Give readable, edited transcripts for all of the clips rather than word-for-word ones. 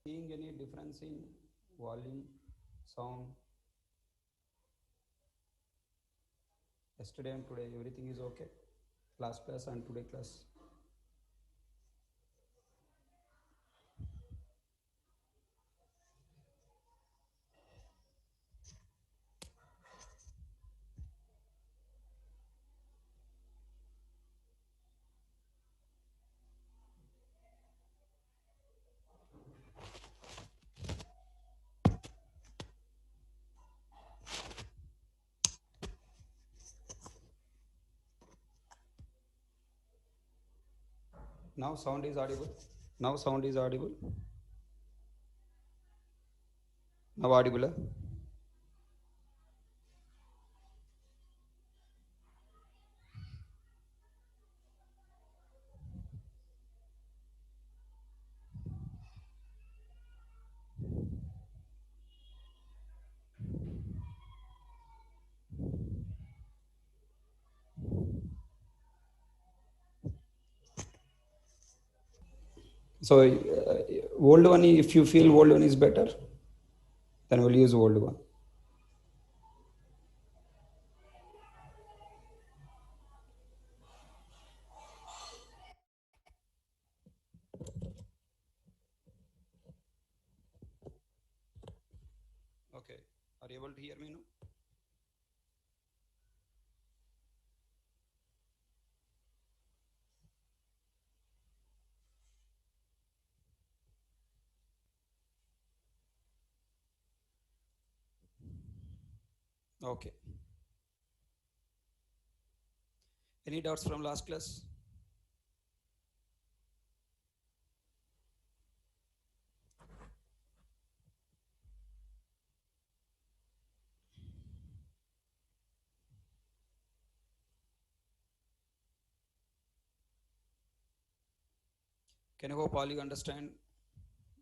Seeing any difference in volume, sound, yesterday and today, everything is okay? Last class and today class. Now sound is audible. Now sound is audible. Now audible. So old one, if you feel old one is better, then we'll use old one. Okay. Are you able to hear me now? Okay. Any doubts from last class? Can you hope all you understand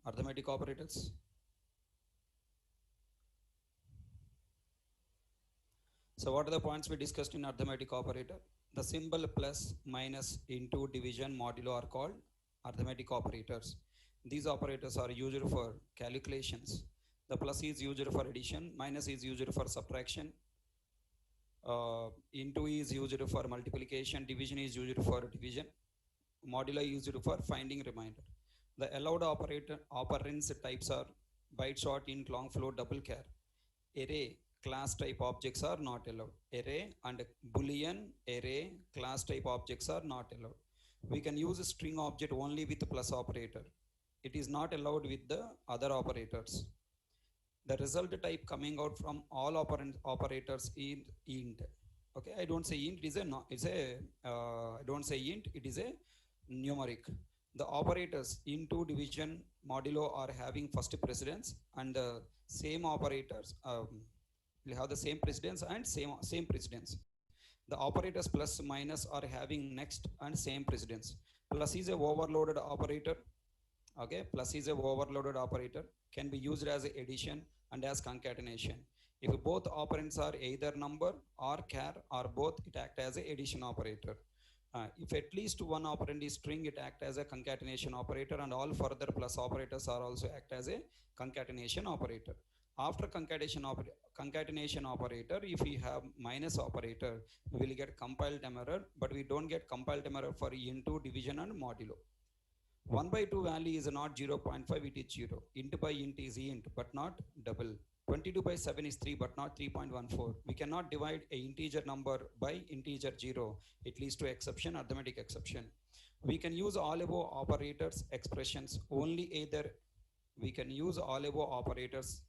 arithmetic operators? So what are the points we discussed in arithmetic operator? The symbol plus, minus, into, division, modulo are called arithmetic operators. These operators are used for calculations. The plus is used for addition, minus is used for subtraction, into is used for multiplication, division is used for division, modulo is used for finding remainder. The allowed operands types are byte, short, int, long, float, double char. Array class type objects are not allowed. Array and boolean array class type objects are not allowed. We can use a string object only with plus operator. It is not allowed with the other operators. The result type coming out from all operators is int. Okay, I don't say int, it is a no, it's a I don't say int, it is a numeric. The operators into, division, modulo are having first precedence, and the same operators will have the same precedence and same precedence. The operators plus, minus are having next and same precedence. Plus is a overloaded operator. Okay, plus is a overloaded operator, can be used as addition and as concatenation. If both operands are either number or char or both, it act as a addition operator. If at least one operand is string, it act as a concatenation operator, and all further plus operators are also act as a concatenation operator. After concatenation operator, if we have minus operator, we will get compile time error, but we don't get compile time error for into, division and modulo. 1 by 2 value is not 0.5, it is 0. Int by int is int, but not double. 22 by 7 is 3, but not 3.14. We cannot divide a integer number by integer 0. It leads to exception, arithmetic exception. We can use all above operators expressions only either. We can use all above operators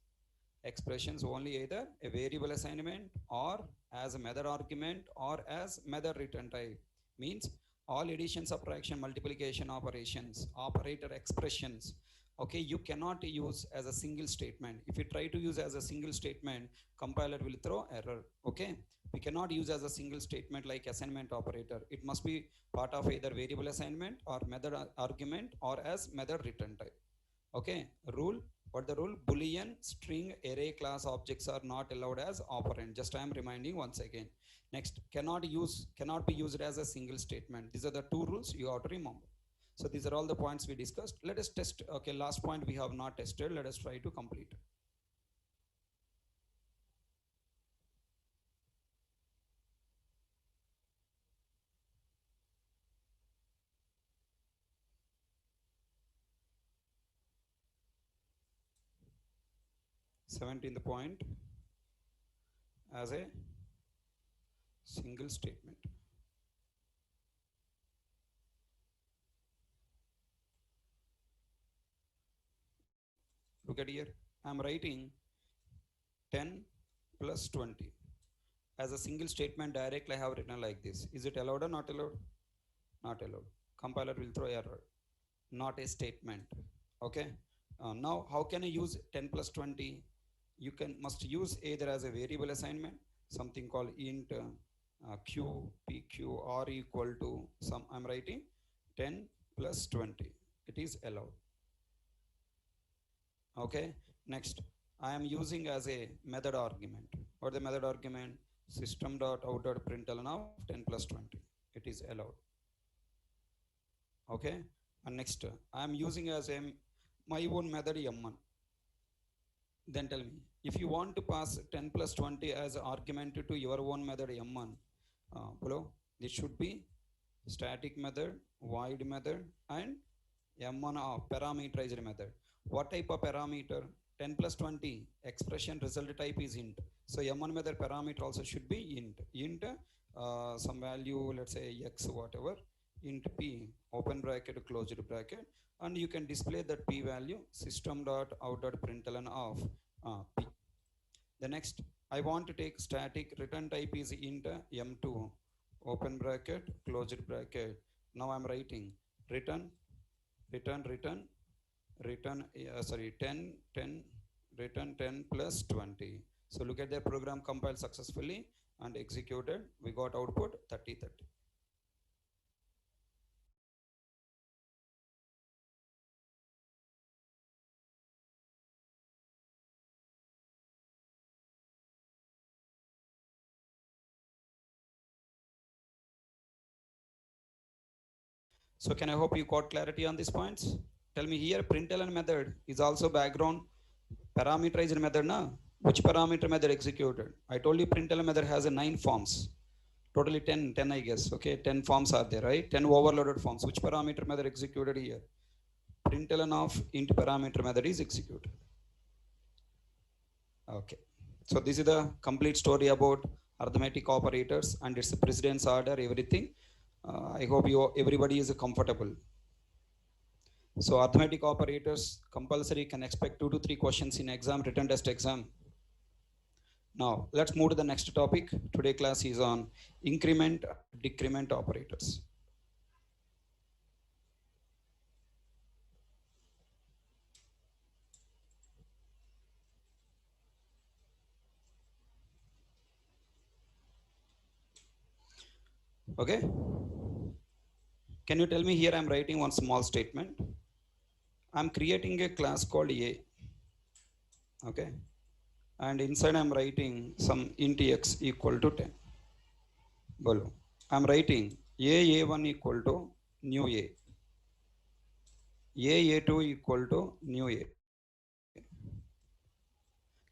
expressions only either a variable assignment or as a method argument or as method return type. Means all addition, subtraction, multiplication operations, operator expressions, okay, you cannot use as a single statement. If you try to use as a single statement, compiler will throw error. Okay, we cannot use as a single statement like assignment operator. It must be part of either variable assignment or method argument or as method return type. Okay, rule. What the rule? Boolean, string, array class objects are not allowed as operand. Just I am reminding once again. Next, cannot be used as a single statement. These are the two rules you have to remember. So these are all the points we discussed. Let us test. Okay, last point we have not tested. Let us try to complete. Seventeenth point as a single statement. Look at here. I am writing 10 plus 20 as a single statement directly. I have written like this. Is it allowed or not allowed? Not allowed. Compiler will throw error. Not a statement. Okay. Now, how can I use 10 plus 20? You must use either as a variable assignment, something called int q, pq, or equal to some. I'm writing 10 plus 20. It is allowed. Okay. Next, I am using as a method argument. What the method argument? System.out.println of 10 plus 20. It is allowed. Okay. And next, I am using as a my own method m1. Then tell me, if you want to pass 10 plus 20 as argument to your own method m1, below, this should be static method, void method, and m1 of parameterized method. What type of parameter? 10 plus 20 expression result type is int. So m1 method parameter also should be int. Int some value, let's say x whatever, int p, open bracket, closed bracket, and you can display that p value system.out.println of p. The next, I want to take static return type is int m2, open bracket, closed bracket. Now I'm writing return 10 return 10 plus 20. So look at the program compiled successfully and executed. We got output 30. So can I hope you got clarity on these points? Tell me here, println method is also background parameterized method, na? Which parameter method executed? I told you println method has a 9 forms. Totally 10 I guess. Okay, 10 forms are there, right? 10 overloaded forms. Which parameter method executed here? Println of int parameter method is executed. Okay. So this is the complete story about arithmetic operators and its precedence order, everything. I hope everybody is comfortable. So arithmetic operators compulsory can expect 2 to 3 questions in exam, written test exam. Now let's move to the next topic. Today class is on increment, decrement operators. Okay. Can you tell me here? I'm writing one small statement. I'm creating a class called A. Okay. And inside I'm writing some int x equal to 10. Below, I'm writing a1 equal to new a2 equal to new a.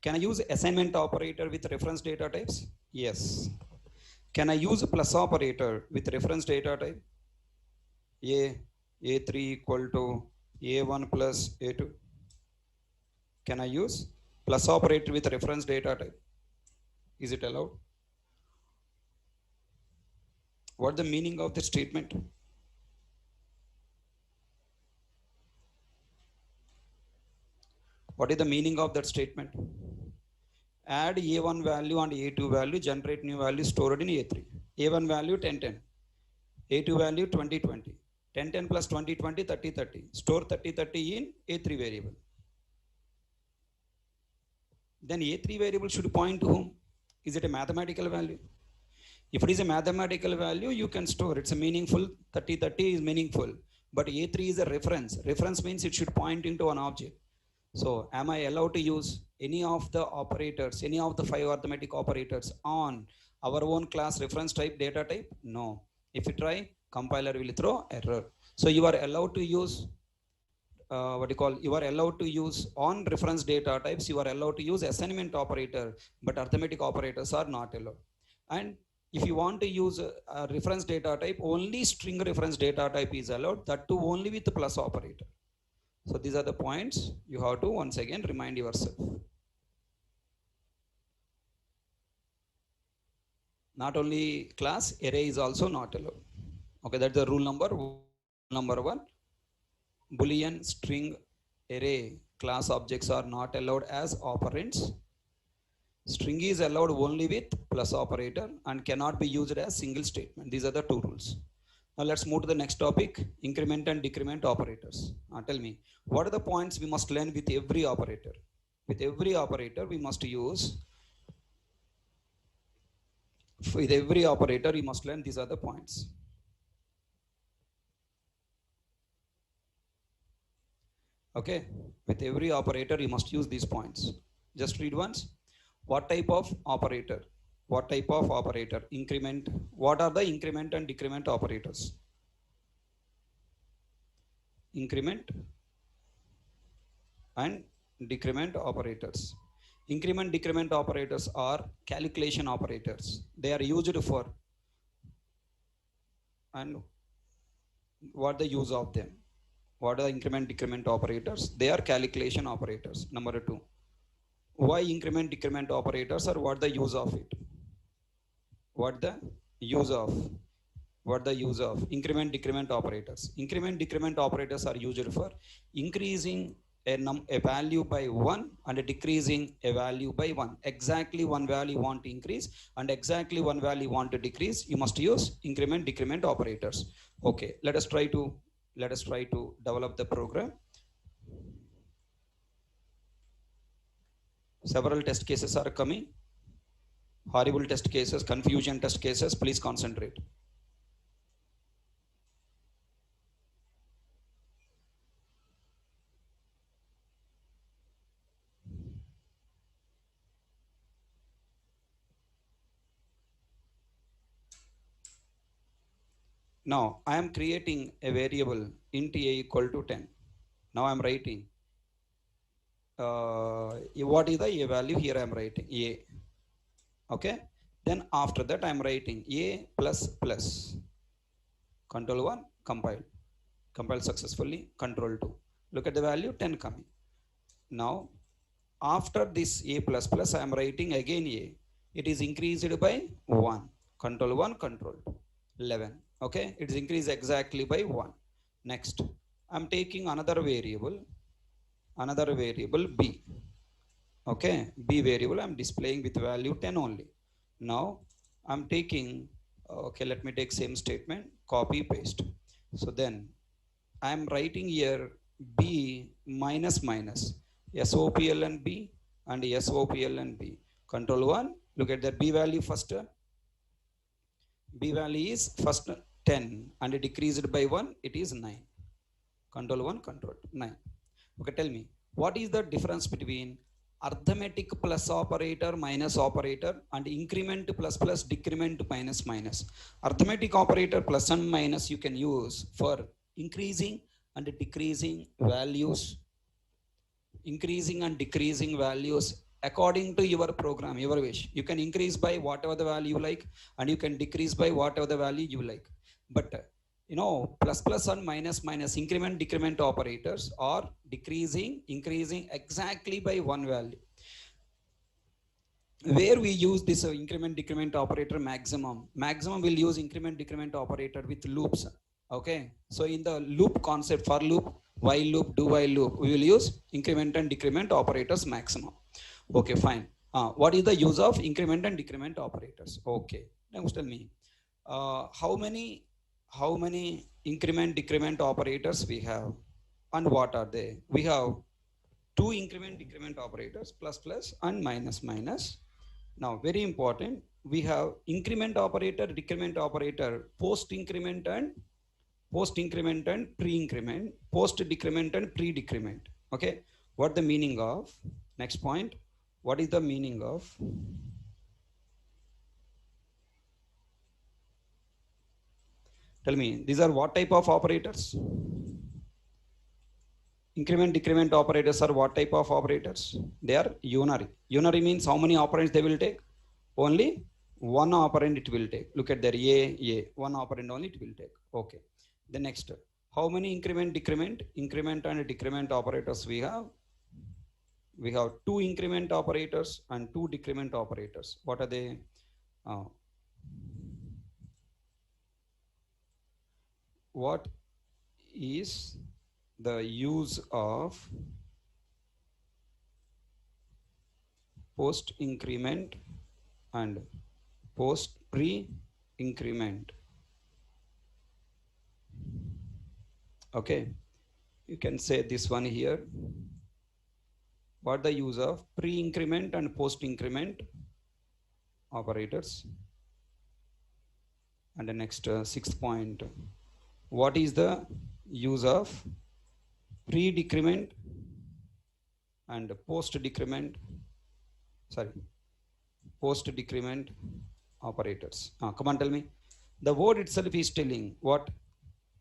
Can I use assignment operator with reference data types? Yes. Can I use plus operator with reference data type? A3 equal to a1 plus a2. Can I use plus operator with reference data type? Is it allowed? What the meaning of the statement? What is the meaning of that statement? Add a1 value and a2 value, generate new value stored in a3. a1 value 10, a2 value 20, 10 plus 20, 30. Store 30 in a3 variable. Then a3 variable should point to whom? Is it a mathematical value? If it is a mathematical value, you can store. It's a meaningful. 30 is meaningful. But a3 is a reference. Reference means it should point into an object. So am I allowed to use any of the operators, any of the 5 arithmetic operators on our own class reference type data type? No. If you try, compiler will throw error. So you are allowed to use you are allowed to use on reference data types, you are allowed to use assignment operator, but arithmetic operators are not allowed. And if you want to use a reference data type, only string reference data type is allowed, that too only with the plus operator. So these are the points you have to once again remind yourself. Not only class, array is also not allowed. Okay, that's the rule number one. Boolean, string, array class objects are not allowed as operands. String is allowed only with plus operator and cannot be used as single statement. These are the two rules. Now let's move to the next topic, increment and decrement operators. Tell me, what are the points we must learn with every operator? With every operator we must use, with every operator you must learn these are the points. Okay, with every operator you must use these points. Just read once. What type of operator? What type of operator? Increment. What are the increment and decrement operators? Increment and decrement operators. Increment decrement operators are calculation operators. They are used for, and what the use of them? What are the increment decrement operators? They are calculation operators. Number two, why increment decrement operators, or what the use of it? What the use of? What the use of increment decrement operators? Increment decrement operators are used for increasing a value by 1 and decreasing a value by 1. Exactly one value want to increase and exactly one value want to decrease, you must use increment decrement operators. Okay, let us try to develop the program. Several test cases are coming. Horrible test cases, confusion test cases. Please concentrate. Now I am creating a variable int a equal to 10. Now I am writing what is the a value. Here I am writing a. Okay, then after that I am writing a plus plus. Control 1, compile successfully. Control 2, look at the value 10 coming. Now after this a plus plus I am writing again a. It is increased by 1. Control 1, control 2, 11. Okay, it is increased exactly by 1. Next I am taking another variable b. Okay, b variable I am displaying with value 10 only. Now I'm taking, okay, let me take same statement, copy paste. So then I am writing here b minus minus SOPL and b and SOPL and b. Control 1, look at that b value first. B value is first 10 and decreased by 1, it is 9. Control 1, control 9. Okay, tell me, what is the difference between arithmetic plus operator minus operator and increment plus plus decrement minus minus? Arithmetic operator plus and minus you can use for increasing and decreasing values, increasing and decreasing values according to your program, your wish. You can increase by whatever the value you like and you can decrease by whatever the value you like. But plus plus and minus minus increment decrement operators are decreasing increasing exactly by one value. Where we use this increment decrement operator maximum will use increment decrement operator with loops. Okay, so in the loop concept, for loop, while loop, do while loop, we will use increment and decrement operators maximum. Okay, fine. What is the use of increment and decrement operators? Okay, now tell me, how many increment decrement operators we have and what are they? We have two increment decrement operators, plus plus and minus minus. Now very important, we have increment operator, decrement operator, post increment and pre increment, post decrement and pre decrement. Okay, what the meaning of? Next point, what is the meaning of Tell me, these are what type of operators? Increment, decrement operators are what type of operators? They are unary. Unary means how many operands they will take? Only one operand it will take. Look at there, A. One operand only it will take. Okay. The next, how many increment, decrement? Increment and decrement operators we have? We have two increment operators and two decrement operators. What are they? What is the use of post increment and post pre increment? Okay, you can say this one here. What the use of pre increment and post increment operators? And the next sixth point, what is the use of pre decrement and post decrement, post decrement operators? Come on, tell me. The word itself is telling what?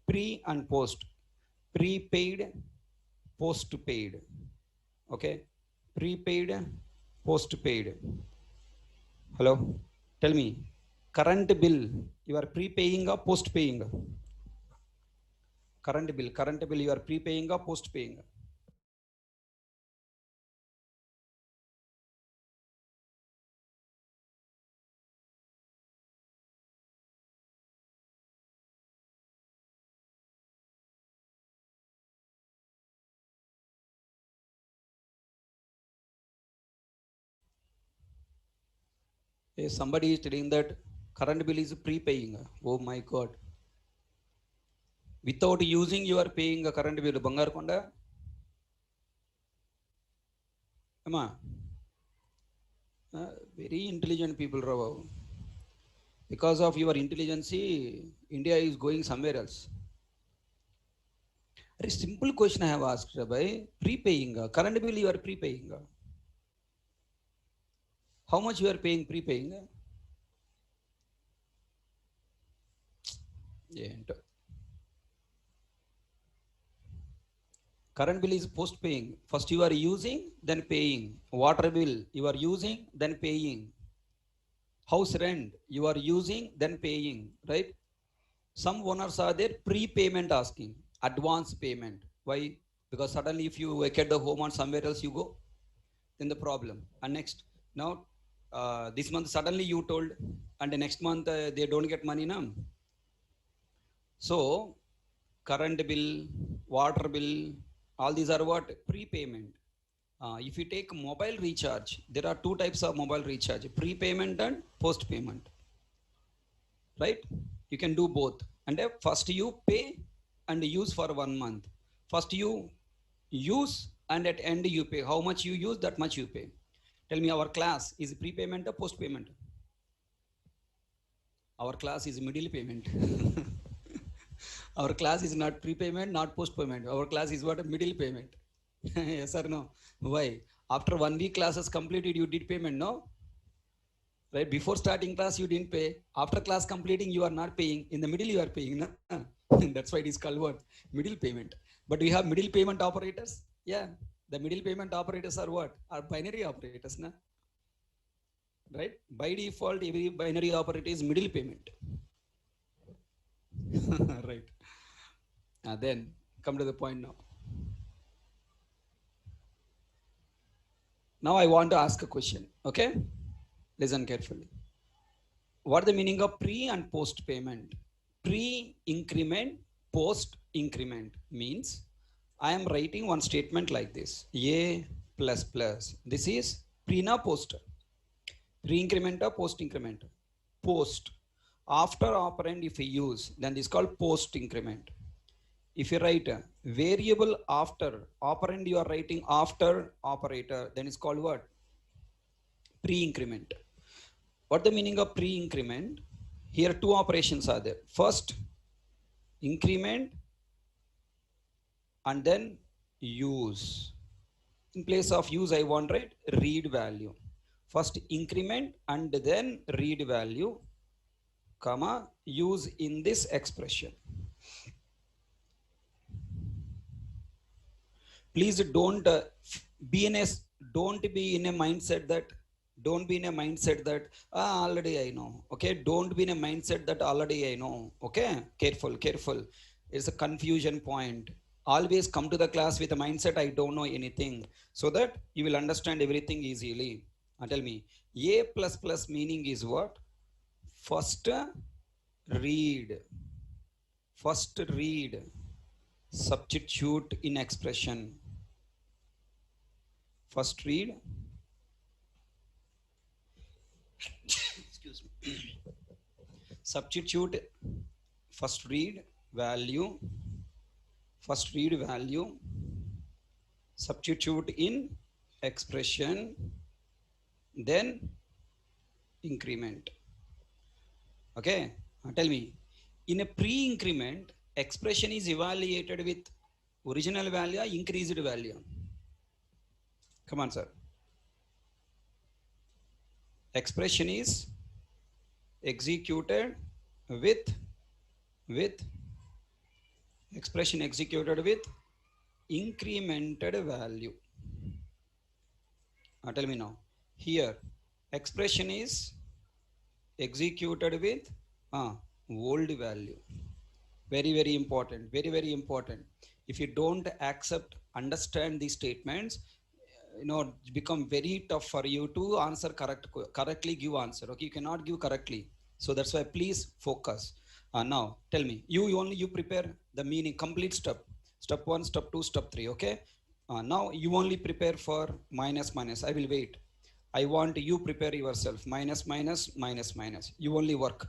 Pre and post. Prepaid, postpaid. Okay, prepaid, postpaid. Hello, tell me, current bill, you are prepaying or post paying? Current bill you are prepaying or post paying? If somebody is telling that current bill is prepaying, oh my God. Without using, you are paying a current bill. Bangar Konda? Amma? Very intelligent people, Rao. Because of your intelligence, India is going somewhere else. A simple question I have asked, Rabbi. Prepaying, current bill you are prepaying. How much you are paying prepaying? Current bill is post paying. First you are using, then paying. Water bill you are using, then paying. House rent you are using, then paying, right? Some owners are there prepayment asking, advance payment. Why? Because suddenly if you vacate the home and somewhere else you go, then the problem. And next, now this month suddenly you told, and the next month they don't get money now. So current bill, water bill, all these are what? Prepayment. If you take mobile recharge, there are two types of mobile recharge, prepayment and post payment, right? You can do both. And first you pay and use for 1 month. First you use and at end you pay. How much you use, that much you pay. Tell me, our class is prepayment or post payment? Our class is middle payment. Our class is not prepayment, not post payment. Our class is what? Middle payment. Yes or no? Why? After 1 week classes completed, you did payment, no? Right? Before starting class, you didn't pay. After class completing, you are not paying. In the middle, you are paying. No? That's why it is called what? Middle payment. But we have middle payment operators. Yeah. The middle payment operators are what? Are binary operators. Na? Right? By default, every binary operator is middle payment. Right. Then come to the point now. Now I want to ask a question. Okay? Listen carefully. What is the meaning of pre and post payment? Pre increment, post increment means I am writing one statement like this: A plus plus. This is pre na post. Pre increment or post increment? Post. After operand, if we use, then this is called post increment. If you write a variable after operand, you are writing after operator, then it's called what? Pre increment. What the meaning of pre increment? Here two operations are there. First, increment and then use. In place of use, I want to write read value. First increment and then read value. comma, use in this expression. Please be in a don't be in a mindset that don't be in a mindset that already I know. Okay, don't be in a mindset that already I know. Okay, careful. It's a confusion point. Always come to the class with a mindset I don't know anything, so that you will understand everything easily. Tell me, a plus plus meaning is what? First read. First read. Substitute in expression. First read. Excuse me. Substitute. First read value. First read value. Substitute in expression. Then increment. Okay. Tell me. In a pre-increment, expression is evaluated with original value or increased value. Come on, sir. Expression is executed with expression executed with incremented value. Tell me now. Here, expression is executed with old value. Very important. Very important. If you don't accept, understand these statements, it become very tough for you to answer correctly give answer. Okay, you cannot give correctly. So that's why please focus. Now tell me, you prepare the meaning complete step 1, step 2, step 3. Okay, now you only prepare for minus. I will wait. I want you prepare yourself minus. You only work.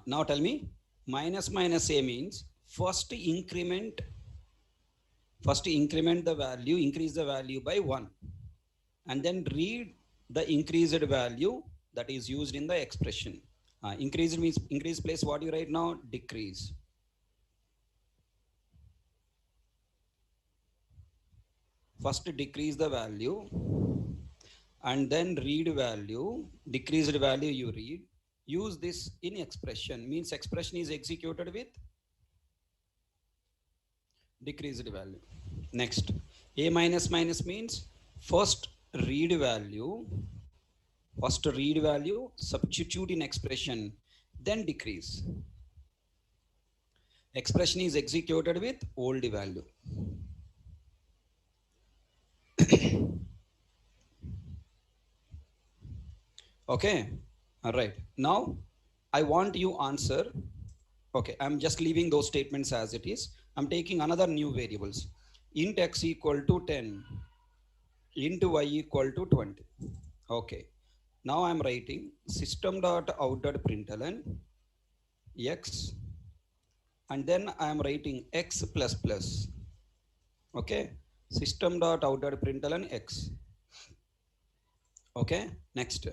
Now tell me, minus a means first increment the value, increase the value by 1, and then read the increased value that is used in the expression. Increased means increase place what you write now? Decrease. First decrease the value and then read value, decreased value you read. Use this in expression, means expression is executed with decreased value. Next, a minus means first read value, substitute in expression, then decrease. Expression is executed with old value. Okay, all right. Now I want you answer. Okay, I'm just leaving those statements as it is. I'm taking another new variables. Int x equal to 10, int y equal to 20. Okay, now I'm writing system.out.println x, and then I'm writing x plus plus. Okay, system.out.println x. Okay, next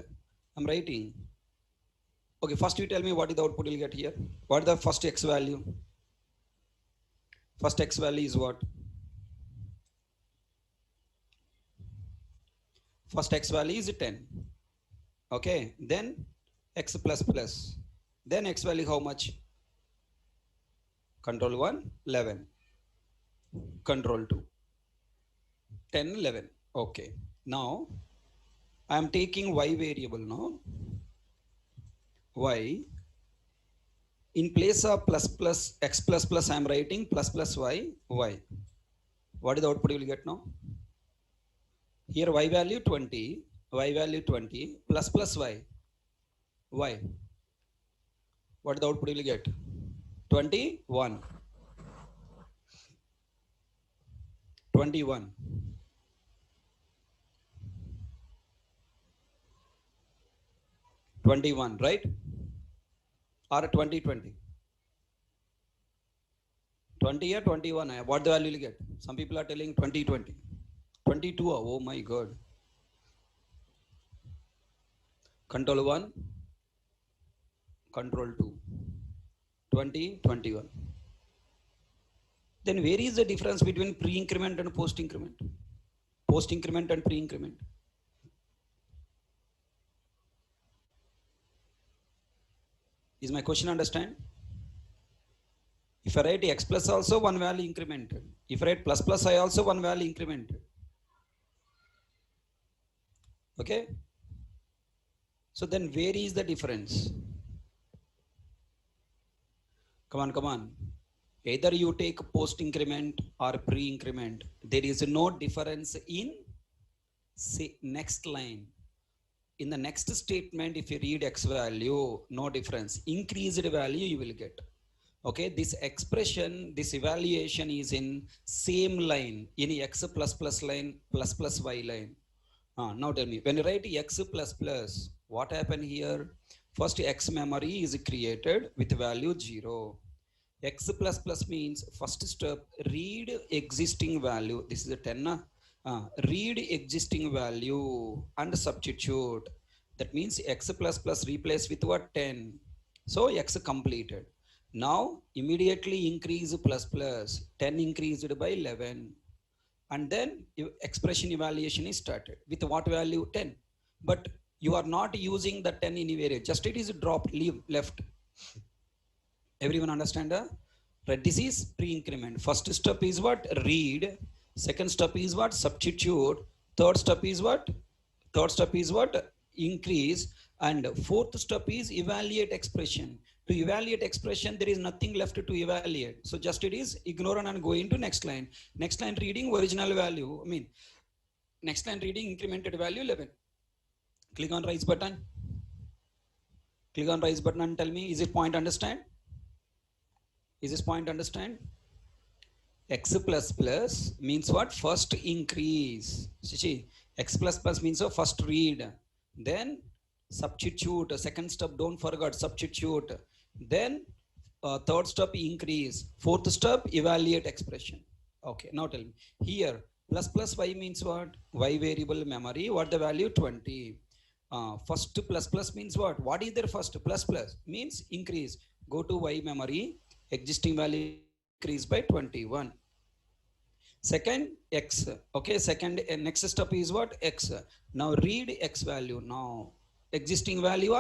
I'm writing. Okay, first you tell me what is the output you'll get here. What is the first x value? First x value is what? First x value is 10. Okay, then x plus plus. Then x value how much? Control 1, 11. Control 2, 10, 11. Okay. Now I am taking y variable now. Y in place of plus plus x plus plus I am writing plus plus y. What is the output you will get now? Here y value 20, y value 20 plus plus y. What is the output you will get? 21. 21. 21, right? Or 2020? 20 or 21? What the value you will get? Some people are telling 2020. 22. Oh my God. Control 1, control 2. 20, 21. Then where is the difference between pre-increment and post-increment? Post-increment and pre-increment. Is my question understand? If I write x plus also one value incremented. If I write plus plus I also one value incremented. Okay. So then where is the difference? Come on. Either you take post increment or pre increment. There is no difference in say next line. In the next statement, if you read x value, no difference. Increased value you will get. Okay, this expression, this evaluation is in same line, in x plus plus line, plus plus y line. Now tell me, when you write x plus plus, what happened here? First x memory is created with value 0. X plus plus means first step, read existing value. This is a 10. Read existing value and substitute. That means x plus plus replace with what? 10. So x completed. Now immediately increase plus plus. 10 increased by 11. And then expression evaluation is started with what value? 10. But you are not using the 10 anywhere. Just it is dropped, leave, left. Everyone understand? Right, this is pre-increment. First step is what? Read. Second step is what? Substitute. Third step is what? Increase. And fourth step is evaluate expression. To evaluate expression, there is nothing left to evaluate. So just it is ignore and go into next line. Next line reading original value. Next line reading incremented value 11. Click on rise button. Click on rise button and tell me, is it point understand? Is this point understand? X plus plus means what? First increase. See, x plus plus means first read. Then substitute. Second step, don't forget, substitute. Then third step, increase. Fourth step, evaluate expression. Okay, now tell me. Here, plus plus y means what? Y variable memory. What the value? 20. First plus plus means what? What is there first? Plus plus means increase. Go to y memory. Existing value increase by 21. Second, x. Okay, second, next step is what? X. Now read x value. Now existing value,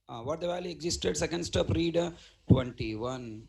what the value existed? Second step, read 21.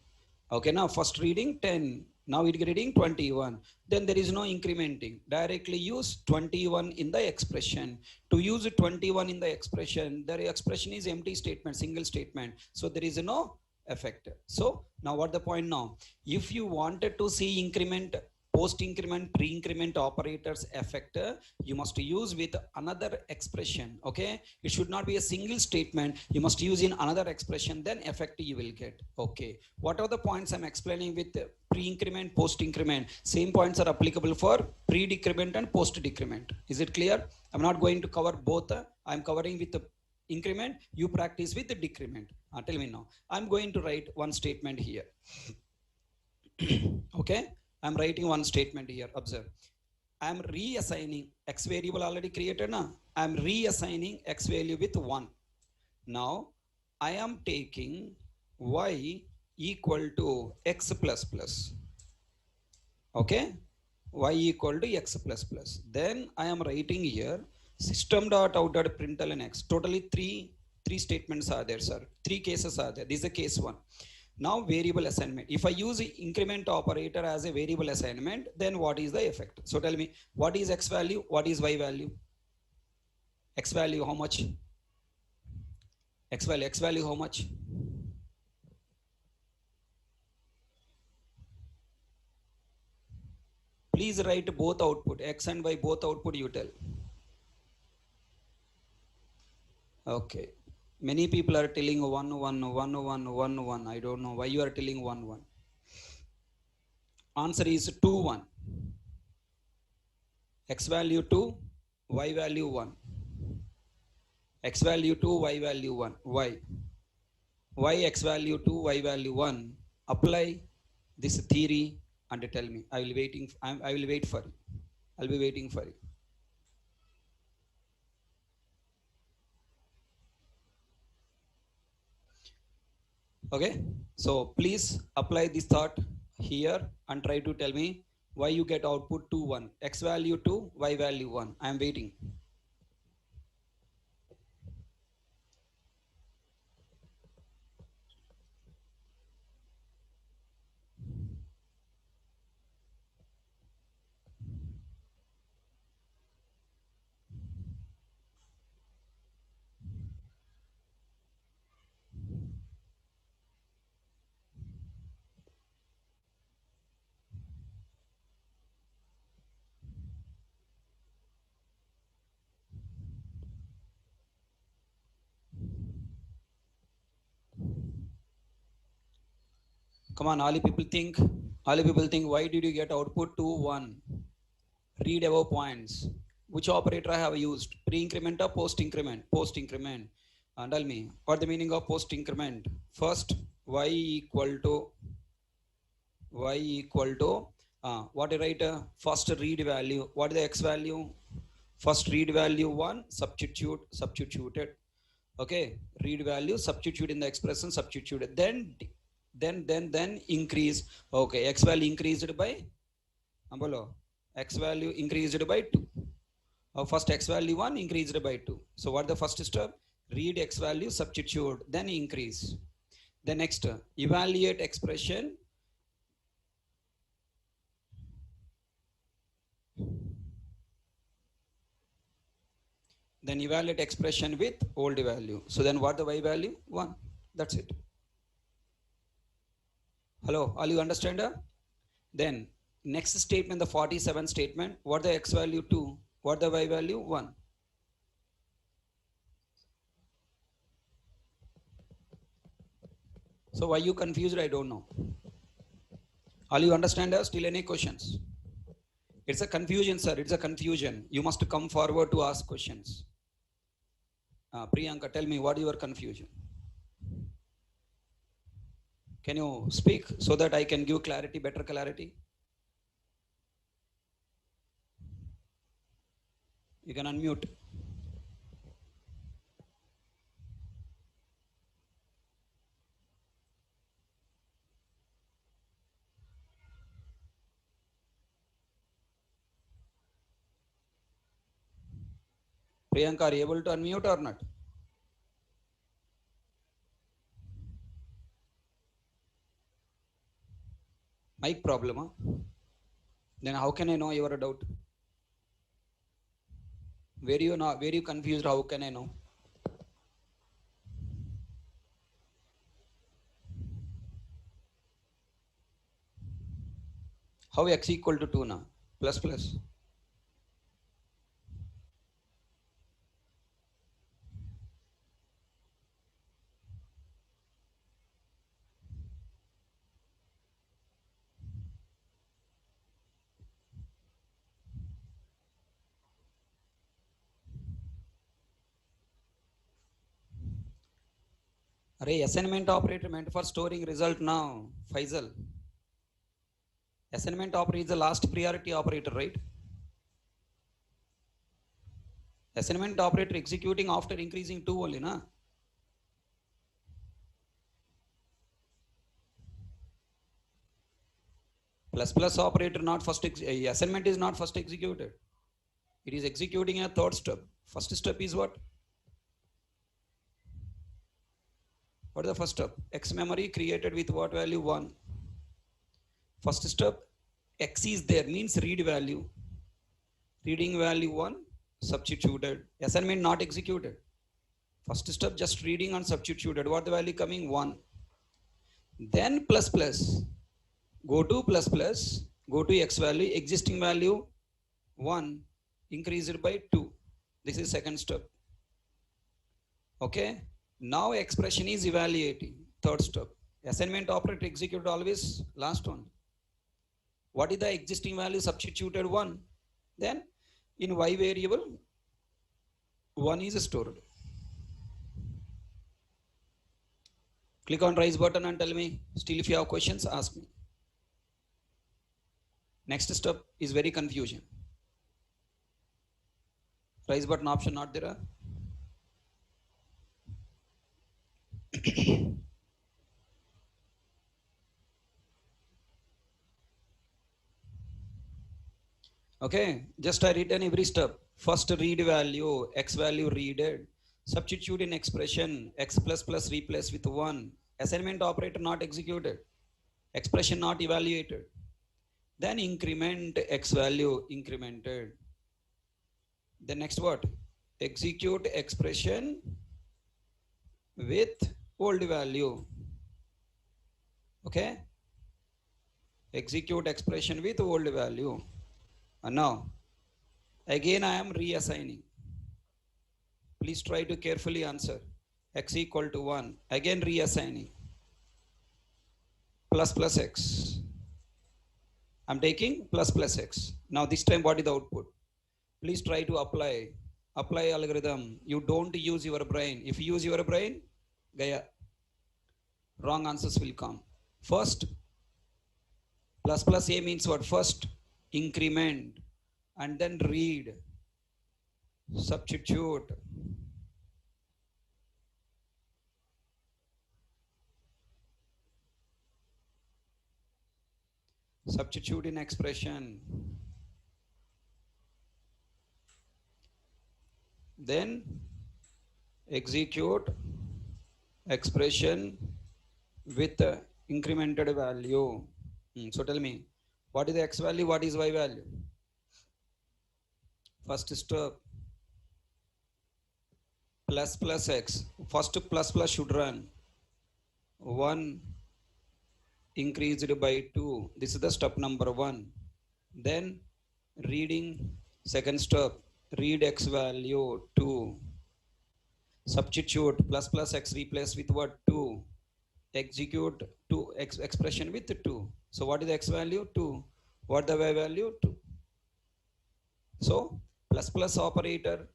Okay, now first reading 10. Now it reading 21. Then there is no incrementing. Directly use 21 in the expression. To use 21 in the expression, the expression is empty statement, single statement. So there is no effect. So now what the point now? If you wanted to see increment, post increment, pre increment operators effect, you must use with another expression. Okay, it should not be a single statement. You must use in another expression, then effect you will get. Okay, what are the points I'm explaining with pre increment, post increment? Same points are applicable for pre decrement and post decrement. Is it clear? I'm not going to cover both. I'm covering with the increment, you practice with the decrement. Tell me now. I'm going to write one statement here. Okay, I'm writing one statement here. Observe. I'm reassigning x variable already created. I'm reassigning x value with 1. Now I am taking y equal to x plus plus. Okay, y equal to x plus plus. Then I am writing here system dot out dot println x. Totally 3 Three statements are there, sir. Three cases are there. This is the case one. Now variable assignment. If I use the increment operator as a variable assignment, then what is the effect? So tell me, what is x value? What is y value? X value how much? X value how much? Please write both output, x and y both output you tell. Okay. Many people are telling 1, 1, 1, 1, 1, 1. I don't know why you are telling 1, 1. Answer is 2, 1. X value 2, y value 1. X value 2, y value 1. Why? Why x value 2, y value 1? Apply this theory and tell me. I will wait for you. I'll be waiting for you. Okay, so please apply this thought here and try to tell me why you get output 2, 1. X value 2, y value 1. I am waiting. Come on, all you people think, why did you get output 2, 1? Read above points. Which operator I have used? Pre-increment or post-increment? Post-increment. And tell me, what the meaning of post-increment? First, y equal to, what do you write? First read value. What is the x value? First read value 1, substituted. Okay, read value, substitute in the expression, substituted. Then increase. Okay, x value increased by, x value increased by 2. First x value 1 increased by 2. So what the first step? Read x value, substitute, then increase. The next, evaluate expression. Then evaluate expression with old value. So then what the y value? 1. That's it. Hello, all you understand? Then next statement, the 47 statement, what the x value 2, what the y value 1. So why you confused? I don't know. All you understand? Still any questions? It's a confusion, sir. It's a confusion. You must come forward to ask questions. Priyanka, tell me what your confusion. Can you speak so that I can give clarity, better clarity? You can unmute. Priyanka, are you able to unmute or not? Mic problem, huh? Then how can I know you are a doubt? Where you confused, how can I know? How x equal to 2 now? Plus plus. Array assignment operator meant for storing result now, Faisal. Assignment operator is the last priority operator, right? Assignment operator executing after increasing 2 only, na? Plus plus operator not first, assignment is not first executed. It is executing a third step. First step is what? What is the first step? X memory created with what value? 1. First step, X is there, means read value. Reading value 1, substituted. Assignment not executed. First step, just reading and substituted. What the value coming? 1. Then plus plus. Go to plus plus. Go to X value. Existing value 1. Increase it by 2. This is second step. Okay. Now expression is evaluating. Third step. Assignment operator execute always last one. What is the existing value? Substituted 1. Then in Y variable 1 is stored. Click on raise button and tell me. Still if you have questions, ask me. Next step is very confusion. Raise button option not there. Okay, just I written every step. First read value, X value readed. Substitute in expression, X plus plus replace with 1. Assignment operator not executed. Expression not evaluated. Then increment X value incremented. The next what? Execute expression with old value. Okay? Execute expression with old value. And now, again I am reassigning. Please try to carefully answer. X equal to 1. Again reassigning. Plus plus X. I'm taking plus plus X. Now this time what is the output? Please try to apply. Apply algorithm. You don't use your brain. If you use your brain, Gaya. Wrong answers will come. First, plus plus A means what? First, increment and then read, substitute. Substitute in expression. Then execute expression with incremented value. So tell me, what is the X value? What is Y value? First step, plus plus X. First plus plus should run. 1 increased by 2. This is the step number 1. Then reading, second step, read X value 2. Substitute plus plus X replace with what? 2. Execute 2 expression with 2. So what is the X value? 2. What the Y value? 2. So plus plus operator,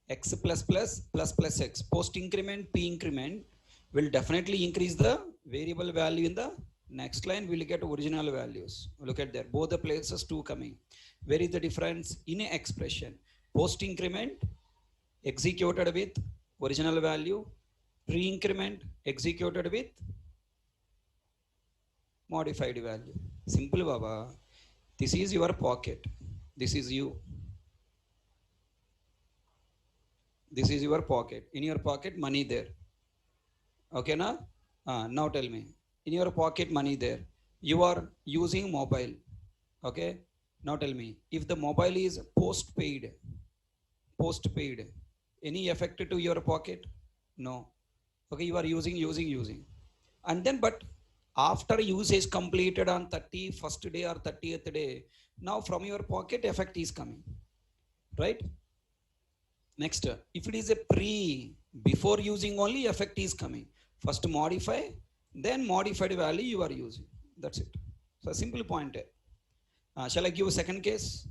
X plus plus plus plus X. Post increment, P increment will definitely increase the variable value in the next line. We'll get original values. Look at there. Both the places 2 coming. Where is the difference in a expression? Post increment executed with original value. Pre-increment executed with modified value. Simple, Baba. This is your pocket. This is you. This is your pocket. In your pocket, money there. Okay, na? Now tell me. In your pocket, money there. You are using mobile. Okay. Now tell me. If the mobile is postpaid, any effect to your pocket? No. Okay, you are using. And then, but after usage completed on 31st day or 30th day, now from your pocket effect is coming. Right? Next, if it is a before using only effect is coming. First modify, then modified value you are using. That's it. So a simple point. Shall I give a second case?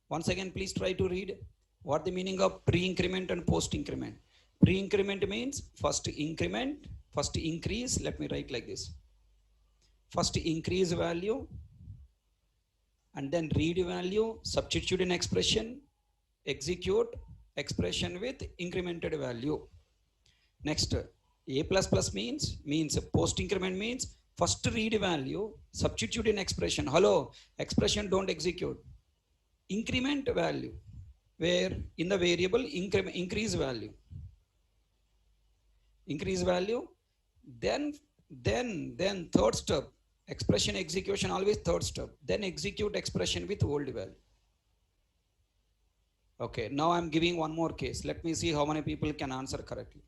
Once again, please try to read what the meaning of pre-increment and post-increment. Pre-increment means first increment, first increase. Let me write like this. First increase value and then read value, substitute in expression, execute expression with incremented value. Next, A plus plus means post increment means first read value, substitute in expression. Hello, expression don't execute. Increment value, where in the variable increase value. increase value, then third step, expression execution always third step, then execute expression with old value. Okay, now I'm giving one more case. Let me see how many people can answer correctly.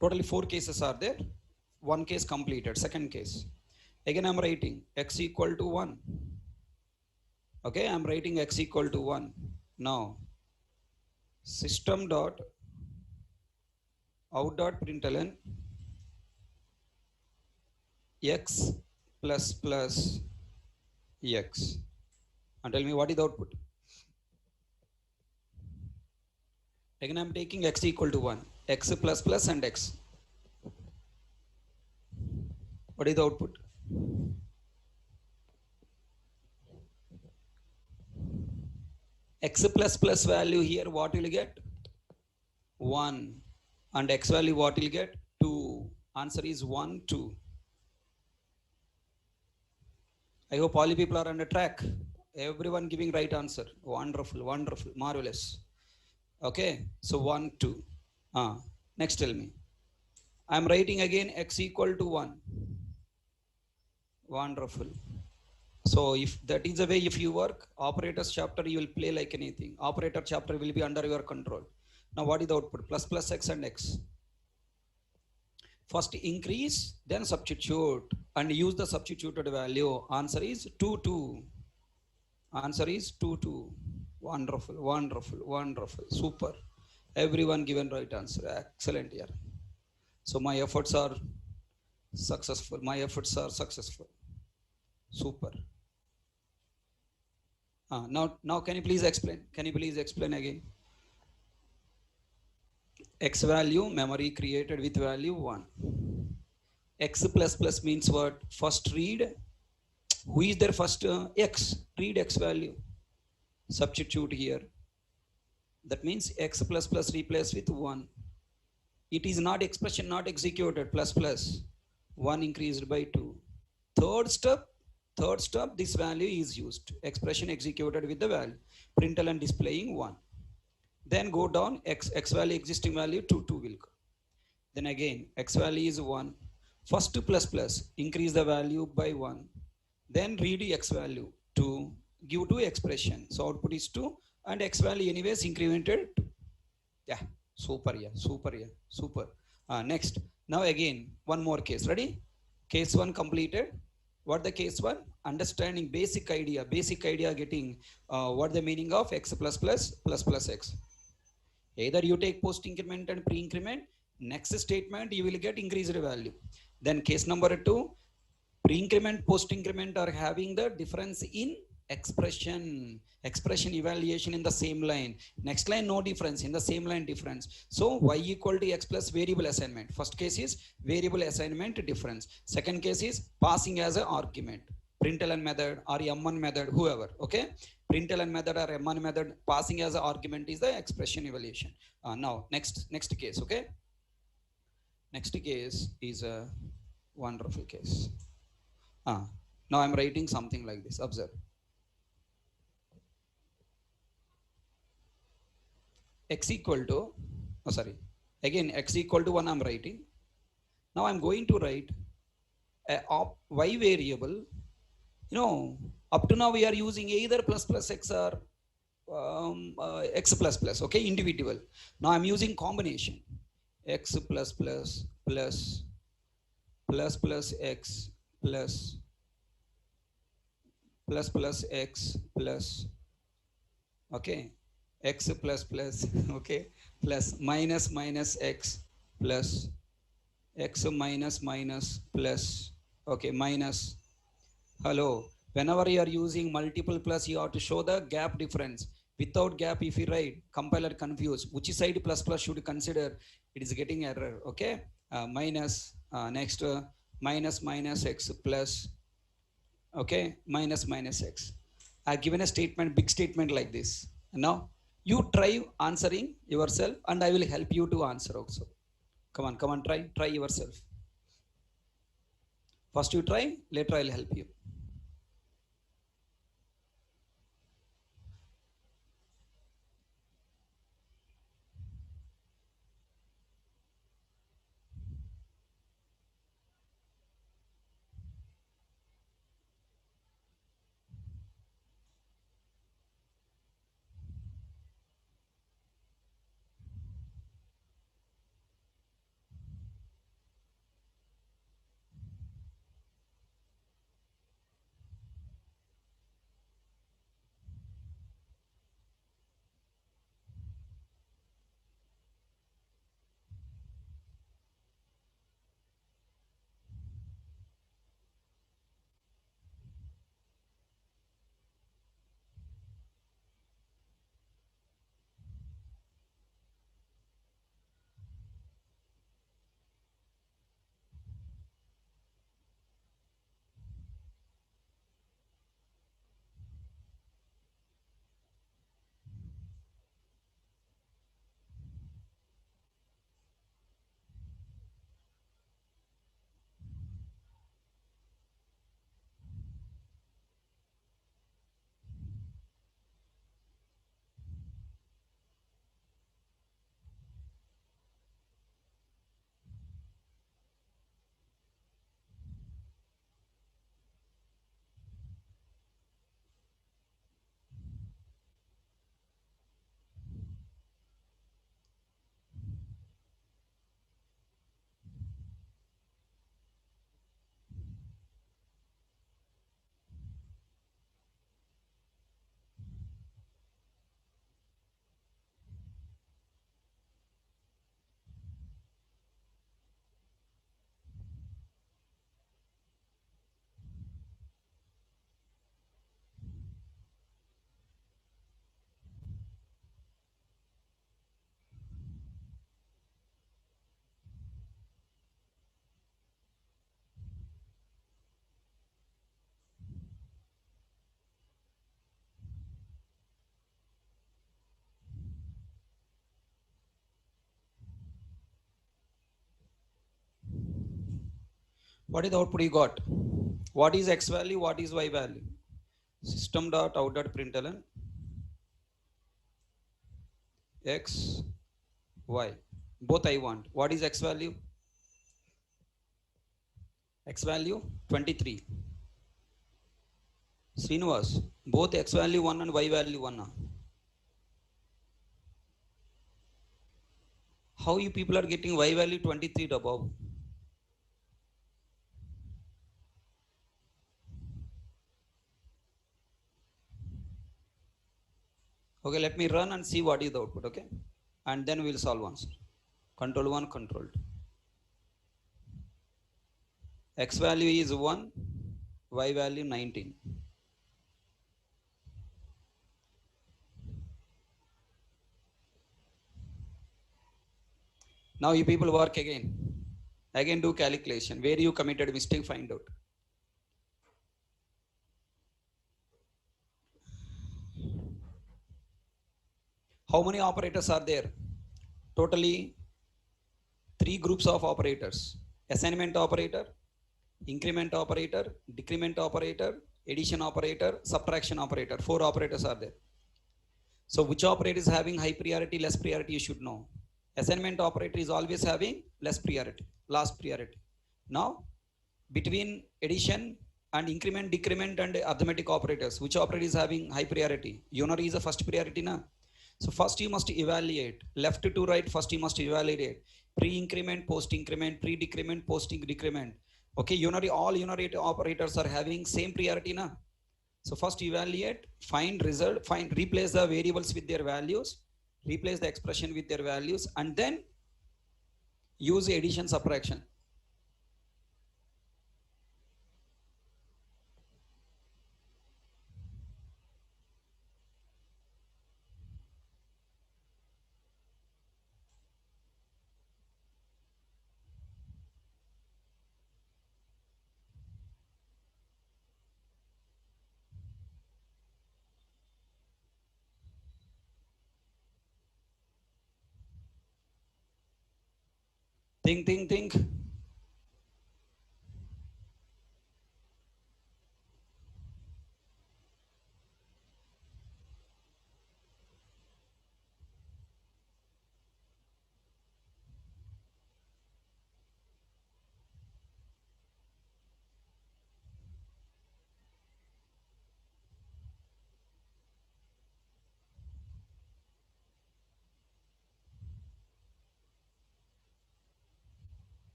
Totally 4 cases are there. One case completed. Second case. Again I'm writing x equal to 1. Okay, I'm writing x equal to 1. Now system dot out dot println x plus plus x. And tell me what is the output. Again I'm taking x equal to 1. X plus plus and x. What is the output? X plus plus value here, what will you get? 1. And x value what will you get? 2. Answer is 1, 2. I hope all you people are on the track. Everyone giving right answer. Wonderful, wonderful, marvelous. Okay, so 1, 2. Next tell me. I'm writing again x equal to 1. Wonderful. So if that is the way, if you work, operators chapter, you will play like anything. Operator chapter will be under your control. Now what is the output? Plus plus x and x. First increase, then substitute and use the substituted value. Answer is 2, 2. Answer is 2, 2. Wonderful, wonderful, wonderful, super. Everyone given right answer. Excellent here. So my efforts are successful. My efforts are successful. Super. Now can you please explain? Can you please explain again? X value, memory created with value 1. X plus plus means what? First read. Who is there first? X. Read X value. Substitute here. That means X plus plus replace with 1. It is not expression not executed. Plus plus. 1 increased by 2. Third step, this value is used. Expression executed with the value. Println and displaying 1. Then go down, x value existing value 2 will go. Then again, x value is 1. First plus plus, increase the value by 1. Then read x value 2, give 2 expression. So output is 2 and x value anyways incremented 2. Yeah, super, yeah, super, yeah, super. Next, now again, one more case. Ready? Case 1 completed. What the case 1? Understanding basic idea getting what the meaning of x plus plus plus plus x. Either you take post increment and pre increment, next statement you will get increased value. Then case number 2, pre increment, post increment are having the difference in expression evaluation in the same line. Next line no difference, in the same line difference. So y equal to x plus variable assignment. First case is variable assignment difference. Second case is passing as an argument. Println method or M1 method, whoever. Okay, println method or M1 method passing as an argument is the expression evaluation. Now next case. Okay, next case is a wonderful case. Now I'm writing something like this. Observe. X equal to, again x equal to 1 I'm writing. Now I'm going to write a y variable. Up to now we are using either plus plus x or x plus plus, okay, individual. Now I'm using combination. X plus plus plus plus plus x plus plus plus x plus, okay, x plus plus, okay, plus minus minus x plus x minus minus plus, okay, minus. Hello, whenever you are using multiple plus, you have to show the gap difference. Without gap, if you write, compiler confused. Which side plus plus should consider? It is getting error. Okay, minus, next minus minus x plus, okay, minus minus x. I have given a statement, big statement like this. Now you try answering yourself, and I will help you to answer also. Come on, try yourself. First you try, later I'll help you. What is the output you got? What is X value? What is Y value? System dot out dot println X, Y. Both I want. What is X value? X value 23. Srinivas, both X value 1 and Y value 1. How you people are getting Y value 23 above? Okay, let me run and see what is the output, okay? And then we'll solve answer. Control 1, controlled. X value is 1, Y value 19. Now you people work again. Again do calculation. Where you committed mistake, find out. How many operators are there? Totally 3 groups of operators. Assignment operator, increment operator, decrement operator, addition operator, subtraction operator. 4 operators are there. So which operator is having high priority, less priority, you should know. Assignment operator is always having less priority, last priority. Now, between addition and increment, decrement and arithmetic operators, which operator is having high priority? Unary is the first priority, na? So first you must evaluate, left to right, first you must evaluate. Pre-increment, post-increment, pre-decrement, post-decrement. Okay, unary, all unary operators are having same priority, na? So first evaluate, find result, replace the variables with their values, replace the expression with their values, and then use addition subtraction. Think.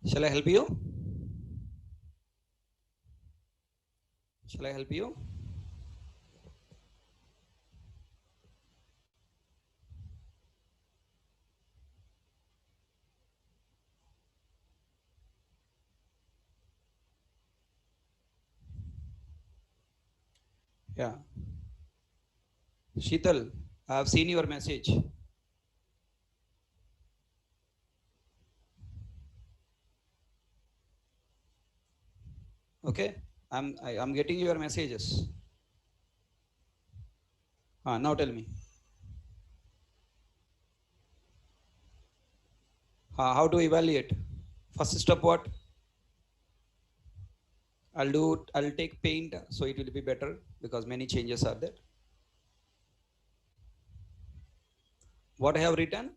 Shall I help you? Shall I help you? Yeah. Sheetal, I have seen your message. Okay, I'm getting your messages. Now tell me. How to evaluate? First step what? I'll take paint so it will be better because many changes are there. What I have written?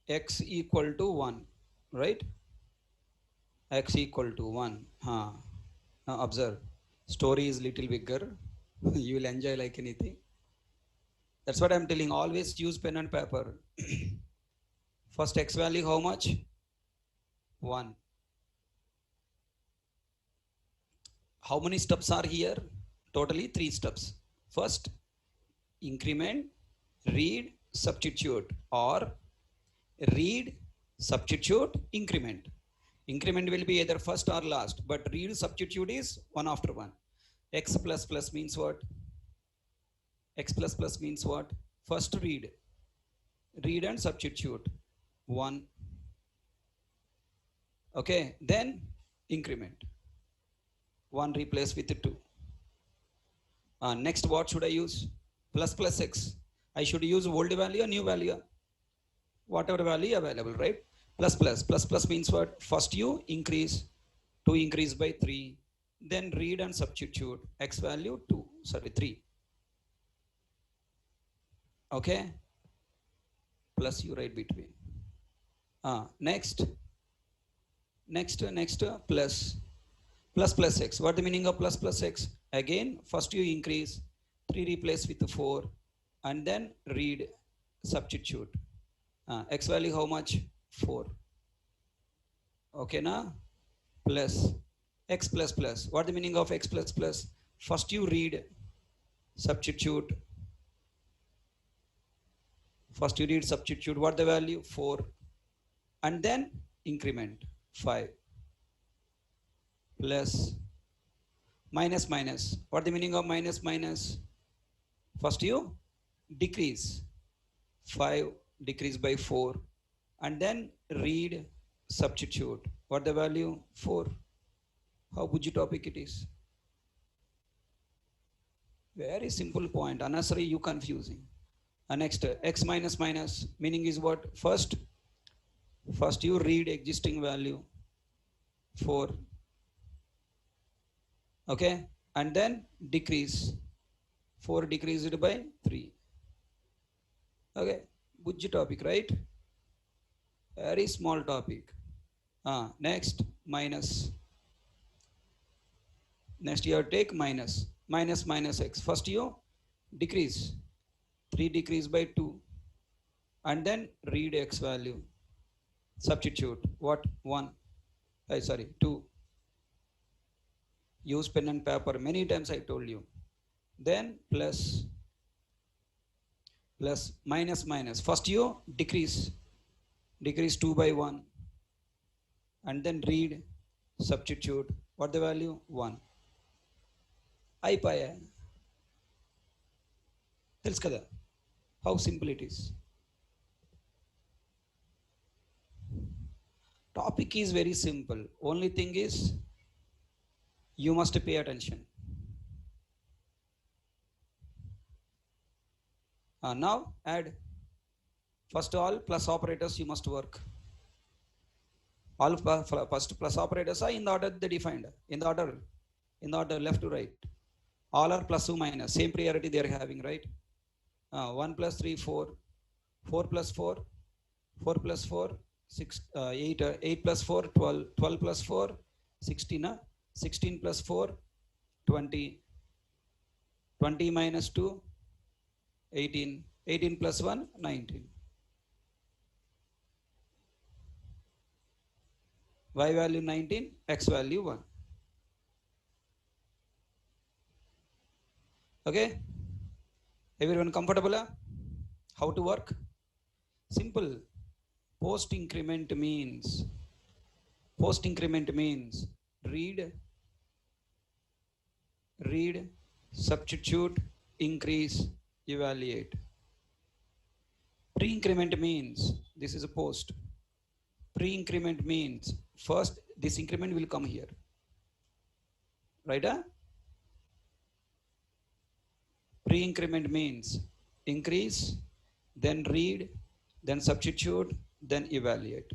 X equal to 1, right? X equal to 1. Now observe. Story is little bigger. You will enjoy like anything. That's what I'm telling. Always use pen and paper. First X value how much? 1. How many steps are here? Totally 3 steps. First, increment, read, substitute, or read, substitute, increment. Increment will be either first or last, but read substitute is one after one. X plus plus means what? X plus plus means what? First read and substitute one. Okay, then increment. One replace with two. Next, what should I use? Plus plus x. I should use old value or new value? Whatever value available, right? Plus plus. Plus plus means what? First you increase. 2 increase by 3. Then read and substitute. X value 2. Sorry, 3. Okay? Plus you write between. Next, plus. Plus plus x. What the meaning of plus plus x? Again, first you increase. 3 replace with 4. And then read, substitute. X value how much? 4. Okay, na? Plus x plus plus. What the meaning of x plus plus? First you read, substitute. First you read, substitute. What the value? 4. And then increment 5. Plus minus minus. What the meaning of minus minus? First you decrease. 5 decrease by 4. And then read, substitute. What the value? 4. How Buji topic it is? Very simple point. Unnecessary you confusing. Next, x minus minus. Meaning is what? First you read existing value 4. Okay, and then decrease. 4 decreased by 3. Okay, Buji topic, right? Very small topic. Next, minus. Next you take minus. Minus minus x. First you decrease. 3 decrease by 2. And then read x value. Substitute. What? 1. 2. Use pen and paper. Many times I told you. Then plus minus minus. First you decrease. Decrease 2 by 1. And then read, substitute. What the value? 1. అయిపోయా. తెలుసు కదా how simple it is. Topic is very simple. Only thing is you must pay attention. Now add. First all plus operators you must work. All first plus operators are in the order they defined. In the order left to right. All are plus or minus. Same priority they are having, right? 1 plus 3, 4. 4 plus 4. 4 plus 4, 6, 8. 8 plus 4, 12. 12 plus 4, 16. 16 plus 4, 20. 20 minus 2, 18. 18 plus 1, 19. Y value 19, X value 1. Okay? Everyone comfortable? How to work? Simple. Post increment means read, substitute, increase, evaluate. Pre-increment means this is a post. Pre-increment means first this increment will come here. Right? Pre-increment means increase, then read, then substitute, then evaluate.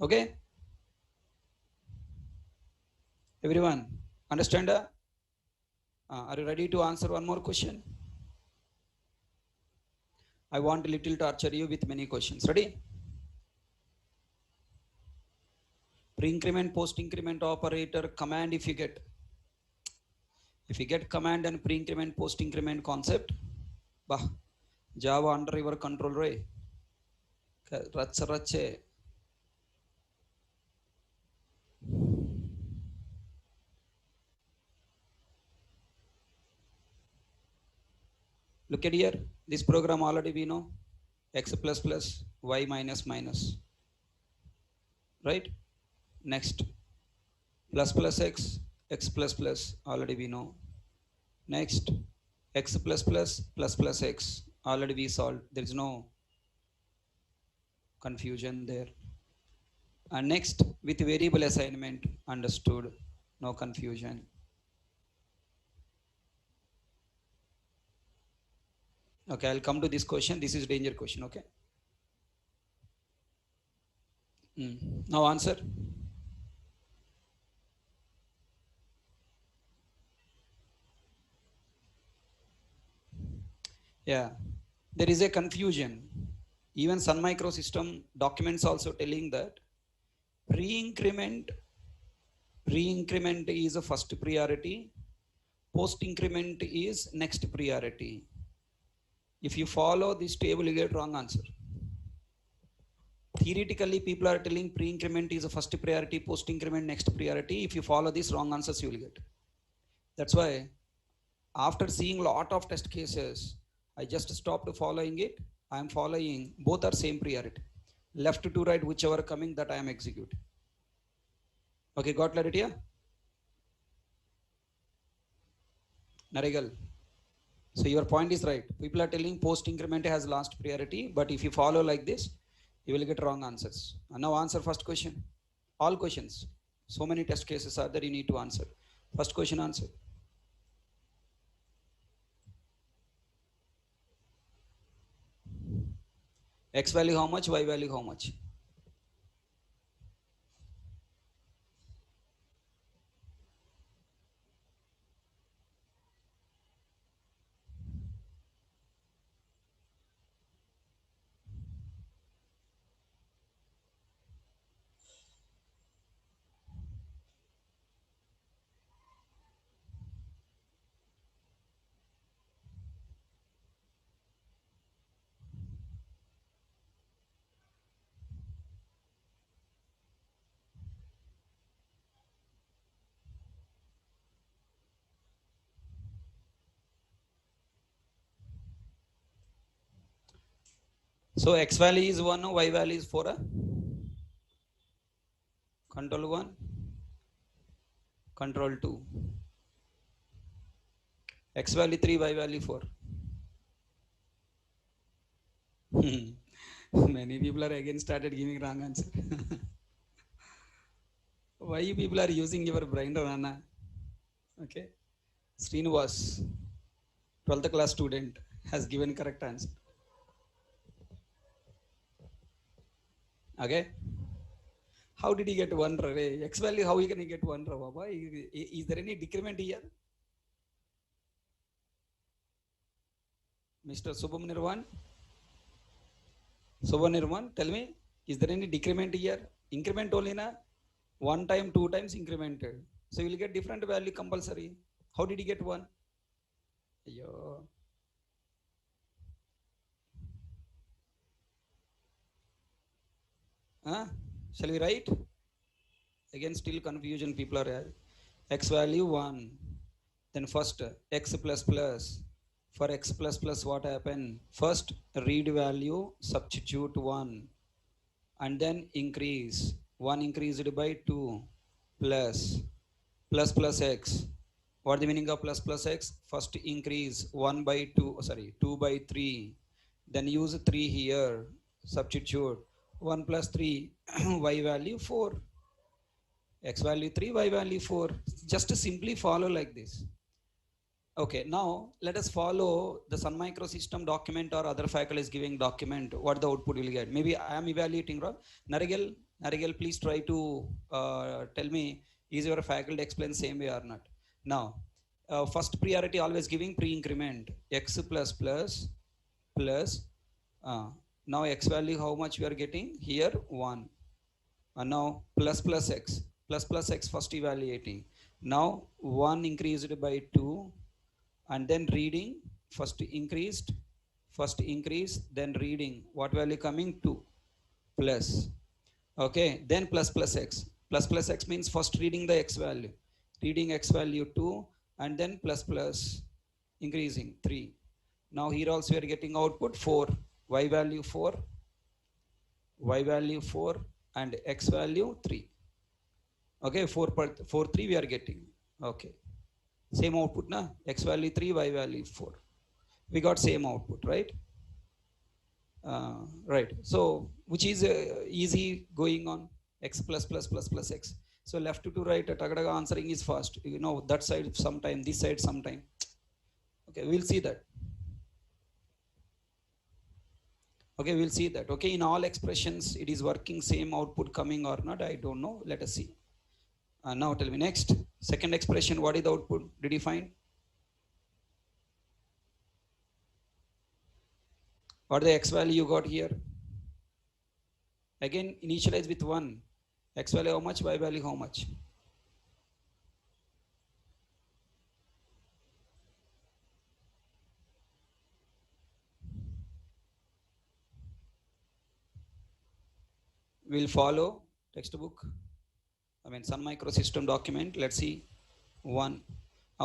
Okay? Everyone, understand? Are you ready to answer one more question? I want a little torture you with many questions. Ready? Pre-increment, post-increment operator, command if you get. If you get command and pre-increment, post-increment concept, bah, Java under your control, right? Rache. Look at here, this program already we know, x plus plus y minus minus, right? Next, plus plus x plus plus already we know. Next, x plus plus x already we solved, there is no confusion there. And next, with variable assignment, understood, no confusion. Okay, I'll come to this question. This is danger question, okay? Now answer. Yeah, there is a confusion. Even Sun Microsystem documents also telling that pre-increment is a first priority, post-increment is next priority. If you follow this table, you get wrong answer. Theoretically, people are telling pre-increment is a first priority, post-increment next priority. If you follow this, wrong answers you will get. That's why after seeing lot of test cases, I just stopped following it. I am following both are same priority. Left to right, whichever coming that I am executing. Okay, got clarity? Yeah? Narigal. So your point is right. People are telling post increment has last priority, but if you follow like this, you will get wrong answers. And now answer first question. All questions. So many test cases are there you need to answer. First question answer. X value how much, Y value how much? So X value is 1, Y value is 4. Control 1, control 2. X value 3, Y value 4. Many people are again started giving wrong answer. Why you people are using your brain, Rana? Okay. Srinivas, 12th class student, has given correct answer. Okay. How did he get 1? X value, how can he get 1? Baba? Is there any decrement here? Mr. Subham Nirvan? Subham Nirvan, tell me, is there any decrement here? Increment only na? 1 time, 2 times incremented. So you will get different value compulsory. How did he get 1? Ayyo. Huh? Shall we write? Again, still confusion people are x value 1. Then first x plus plus. For x plus plus what happened? First read value, substitute 1. And then increase. 1 increased by 2 plus plus x. What the meaning of plus x? First increase 1 by 2, 2 by 3. Then use 3 here. Substitute 1 plus 3, y value 4. X value 3, y value 4. Just simply follow like this. Okay, now let us follow the Sun Microsystem document or other faculty is giving document, what the output will get. Maybe I am evaluating wrong. Narigal, please try to tell me, is your faculty explain same way or not? Now, first priority always giving pre-increment, x plus plus plus, now x value how much we are getting? Here 1. And now plus x first evaluating. Now 1 increased by 2. And then reading, first increase, then reading, what value coming? 2 plus. Okay, then plus x means first reading the x value, reading x value 2, and then plus increasing 3. Now here also we are getting output 4, y value 4, y value 4 and x value 3. Okay, 4 3 we are getting. Okay, same output na, x value 3, y value 4. We got same output, right? Right. So which is easy going on, x plus plus plus plus x. So left to right, tagadaga answering is fast. You know that side sometime, this side sometime. Okay, we'll see that. Okay, we'll see that. Okay, in all expressions it is working, same output coming or not, I don't know. Let us see. Now tell me next, second expression, what is the output? Did you find? What the x value you got here? Again initialize with 1. X value how much, y value how much? We'll follow textbook, I mean Sun Microsystem document. Let's see. 1.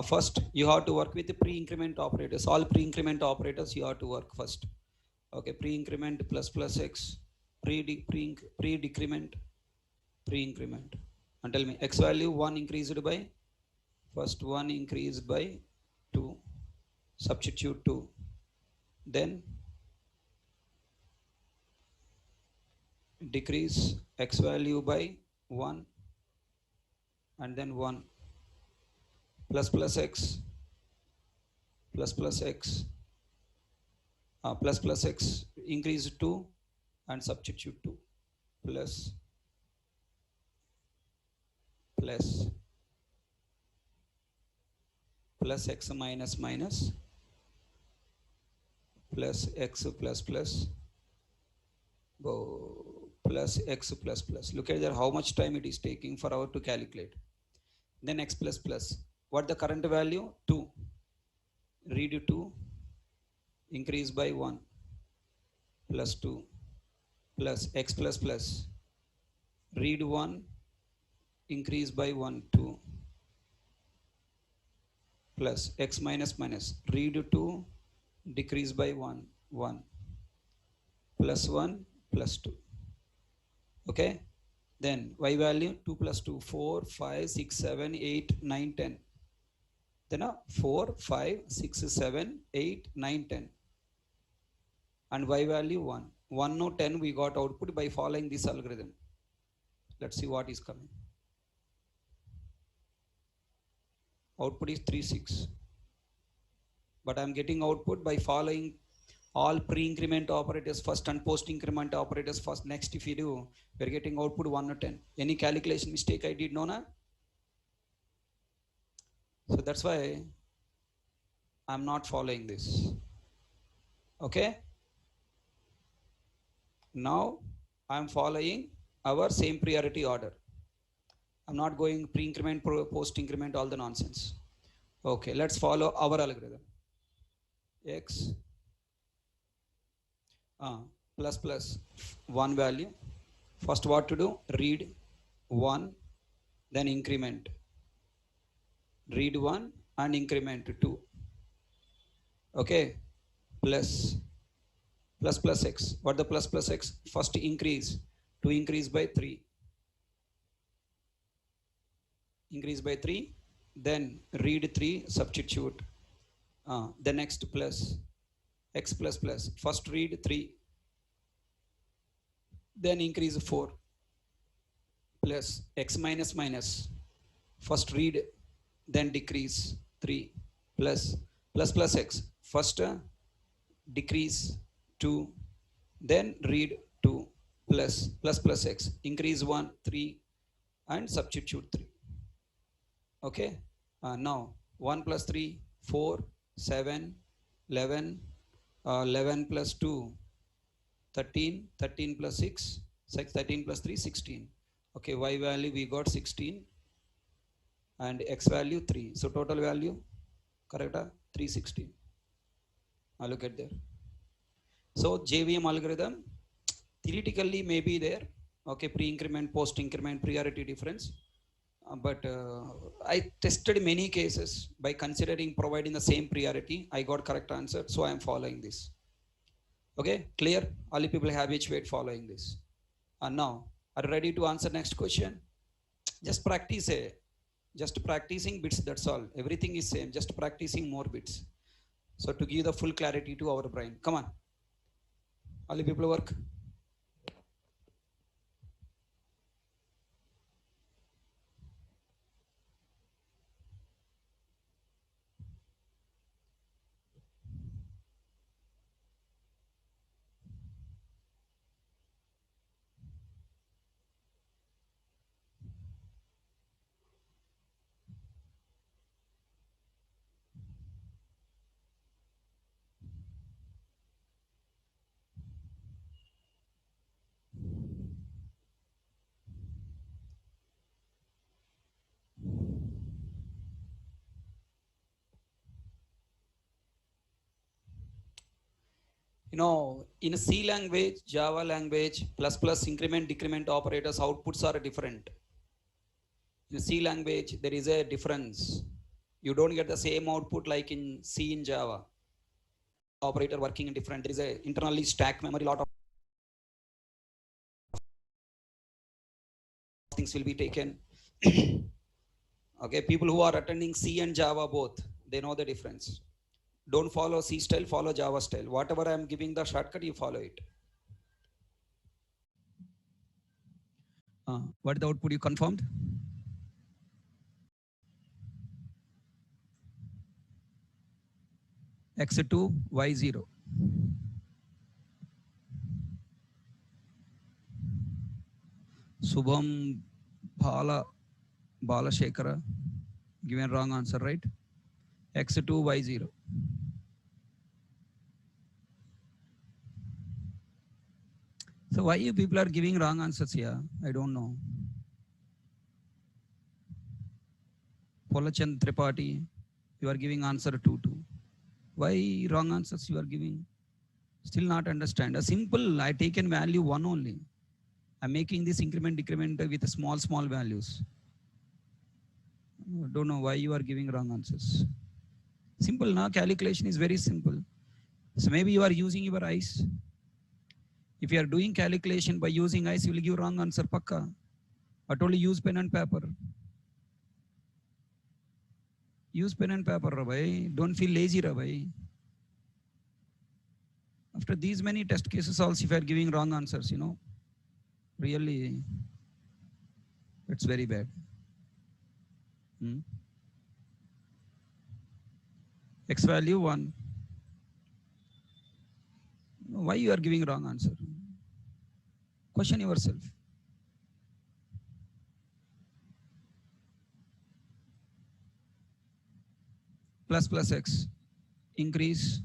First you have to work with the pre-increment operators. All pre-increment operators you have to work first. Okay, pre-increment plus plus x, pre-decrement, pre-increment. And tell me x value 1 increased by, first 1 increased by 2, substitute 2, then decrease x value by 1 and then 1, plus plus x, plus plus x, plus plus x, increase 2 and substitute 2, plus plus plus x minus minus plus x plus plus plus x plus plus. Look at there how much time it is taking for our to calculate. Then x plus plus, what the current value? 2, read 2, increase by 1, plus 2, plus x plus plus, read 1, increase by 1, 2, plus x minus minus, read 2, decrease by 1, 1, plus 1, plus 2. Okay, then y value 2 plus 2, 4, 5, 6, 7, 8, 9, 10. Then 4, 5, 6, 7, 8, 9, 10. And y value 1. 1 no 10 we got output by following this algorithm. Let's see what is coming. Output is 3, 6. But I'm getting output by following all pre-increment operators first and post-increment operators first. Next, if you do, we're getting output 1 or 10. Any calculation mistake I did, no? Na? So that's why I'm not following this. Okay? Now I'm following our same priority order. I'm not going pre-increment, post-increment, all the nonsense. Okay, let's follow our algorithm. X plus plus 1 value. First what to do? Read 1, then increment. Read 1 and increment 2. Okay, plus plus x. What the plus plus x? First increase, to increase by 3. Increase by 3, then read 3, substitute. The next plus x plus plus. First read 3, then increase 4, plus x minus minus. First read, then decrease 3, plus plus x. First decrease 2, then read 2, plus plus x. Increase 1, 3 and substitute 3. Okay, now 1 plus 3, 4, 7, 11, 11 plus 2, 13, 13 plus 6, 13 plus 3, 16. Okay, y value we got 16 and x value 3. So total value, correct? 316. Look at there. So JVM algorithm theoretically may be there. Okay, pre-increment, post-increment, priority difference. but I tested many cases by considering providing the same priority. I got correct answer, so I am following this. Okay, clear? All you people habituate following this. And now, are you ready to answer next question? Just practice. Just practicing bits. That's all. Everything is same. Just practicing more bits. So to give the full clarity to our brain. Come on. All you people work. In a C language, Java language, plus plus increment decrement operators outputs are different. In C language, there is a difference. You don't get the same output like in C in Java. Operator working in different. There is a internally stack memory, lot of things will be taken. Okay, people who are attending C and Java both, they know the difference. Don't follow C style, follow Java style. Whatever I am giving the shortcut, you follow it. What is the output you confirmed? X2, Y0. Subham Balashekara, given wrong answer, right? X2, Y0. So why you people are giving wrong answers here? I don't know. Polachand Tripathi, you are giving answer 2, 2. Why wrong answers you are giving? Still not understand. A simple, I taken value 1 only. I'm making this increment decrement with small values. Don't know why you are giving wrong answers. Simple, now calculation is very simple. So maybe you are using your eyes. If you are doing calculation by using eyes, you will give wrong answer pakka. But only use pen and paper. Use pen and paper, Rabai. Don't feel lazy, Rabai. After these many test cases also, if you are giving wrong answers, really, it's very bad. X value 1. Why you are giving wrong answer? Question yourself. Plus X. Increase,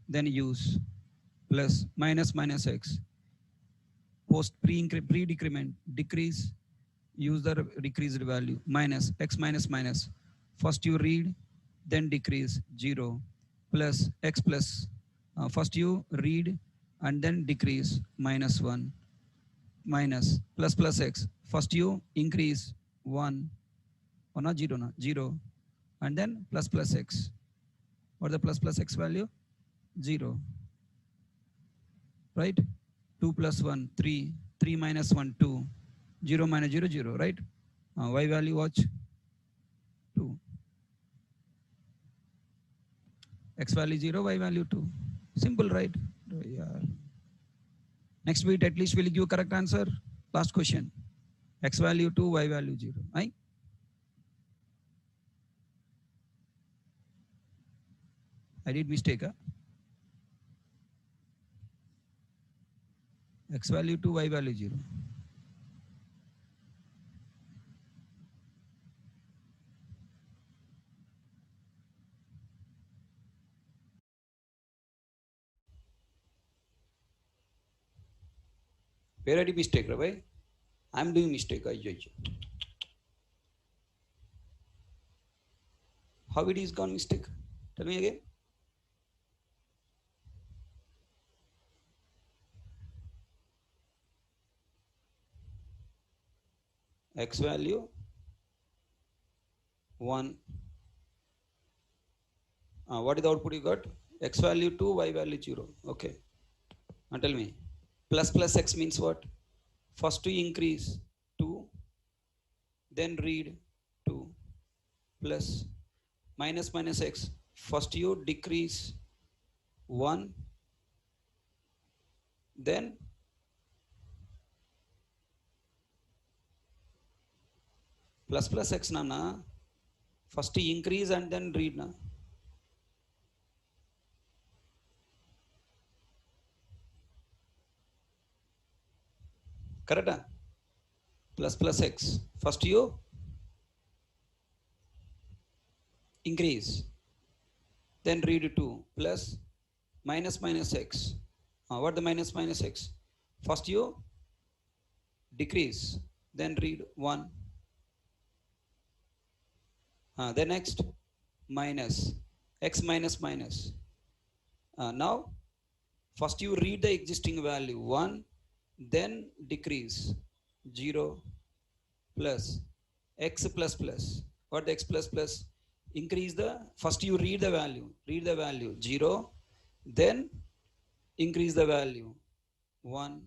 then use. Plus minus X. Post pre-decrement, decrease, use the decreased value. Minus X minus. First you read, then decrease 0. Plus X plus. First you read and then decrease -1. Minus plus X. First you increase 1. Or not 0, no, 0. And then plus X. What the plus X value? 0. Right? 2 plus 1, 3. 3 minus 1, 2. 0 minus 0, 0, right? Y value watch? 2. X value 0, Y value 2. Simple, right? Yeah. Next bit at least will give correct answer. Last question. X value 2, Y value 0. Right? I did mistake. Huh? X value 2, Y value 0. Where I did mistake, right? I'm doing mistake. How it is gone mistake? Tell me again. X value 1. What is the output you got? X value 2, Y value 0. Okay. Now tell me. Plus X means what? First you increase 2, then read 2, plus minus X. First you decrease 1, then plus X nana. First you increase and then read na. Correct? Plus X. First you increase, then read 2, plus minus X. What the minus X? First you decrease, then read 1. Then next minus X minus. Now first you read the existing value 1, then decrease 0, plus X plus. What the X plus? Increase the, first you read the value 0, then increase the value 1,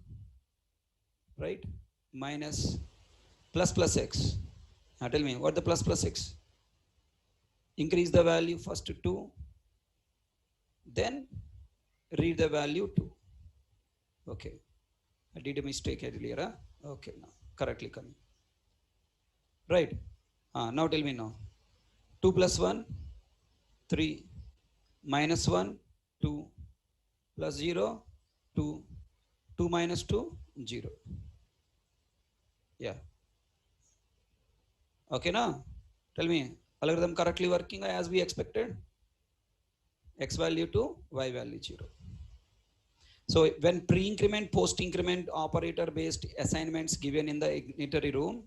right? Minus plus X. Now tell me, what the plus X? Increase the value first to 2, then read the value 2. Okay. I did a mistake earlier. Huh? Okay, now correctly coming. Right. Now tell me now. 2 plus 1, 3. Minus 1, 2. Plus 0, 2. 2 minus 2, 0. Yeah. Okay, now tell me, algorithm correctly working as we expected? X value 2, Y value 0. So when pre-increment, post-increment operator based assignments given in the unitary room,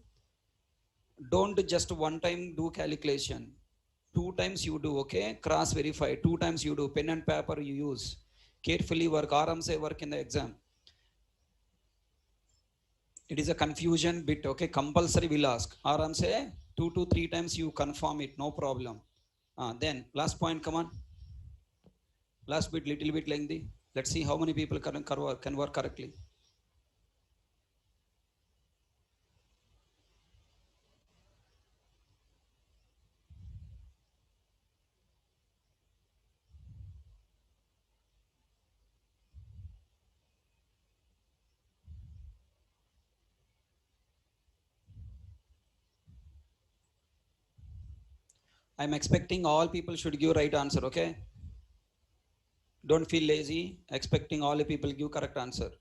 don't just one time do calculation. 2 times you do, okay? Cross verify. 2 times you do. Pen and paper you use. Carefully work. Aram se work in the exam. It is a confusion bit, okay? Compulsory will ask. Aram se 2 to 3 times you confirm it, no problem. Then last point, come on. Last bit, little bit lengthy. Let's see how many people can work correctly. I'm expecting all people should give right answer, okay? Don't feel lazy. Expecting all the people give correct answer.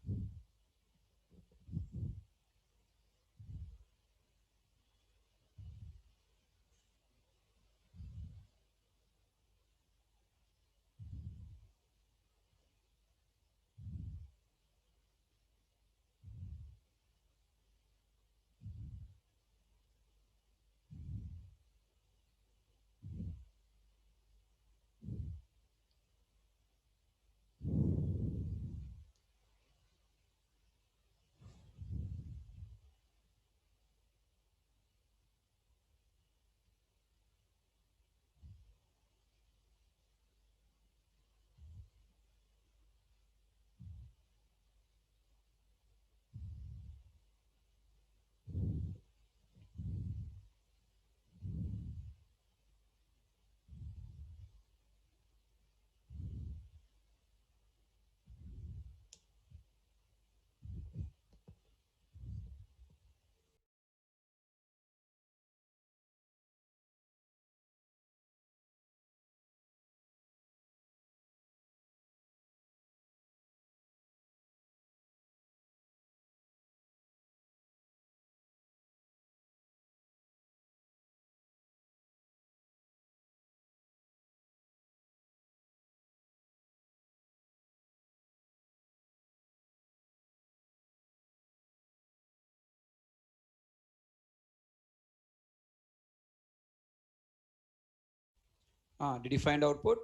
Did you find output?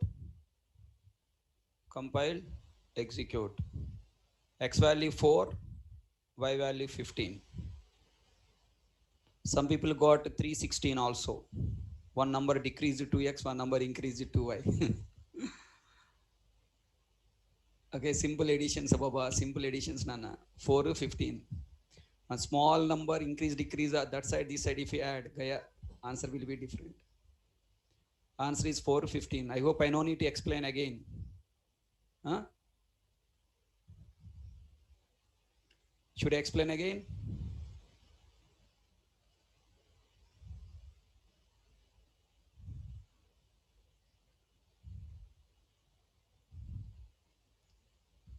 Compile, execute. X value 4, Y value 15. Some people got 316 also. One number decreased to x, one number increased to y. Okay, simple additions, Baba, simple additions, Nana. 4 to 15. A small number increase, decrease, that side, this side, if you add, Gaya, answer will be different. Answer is 4 to 15. I hope I no need to explain again. Huh? Should I explain again?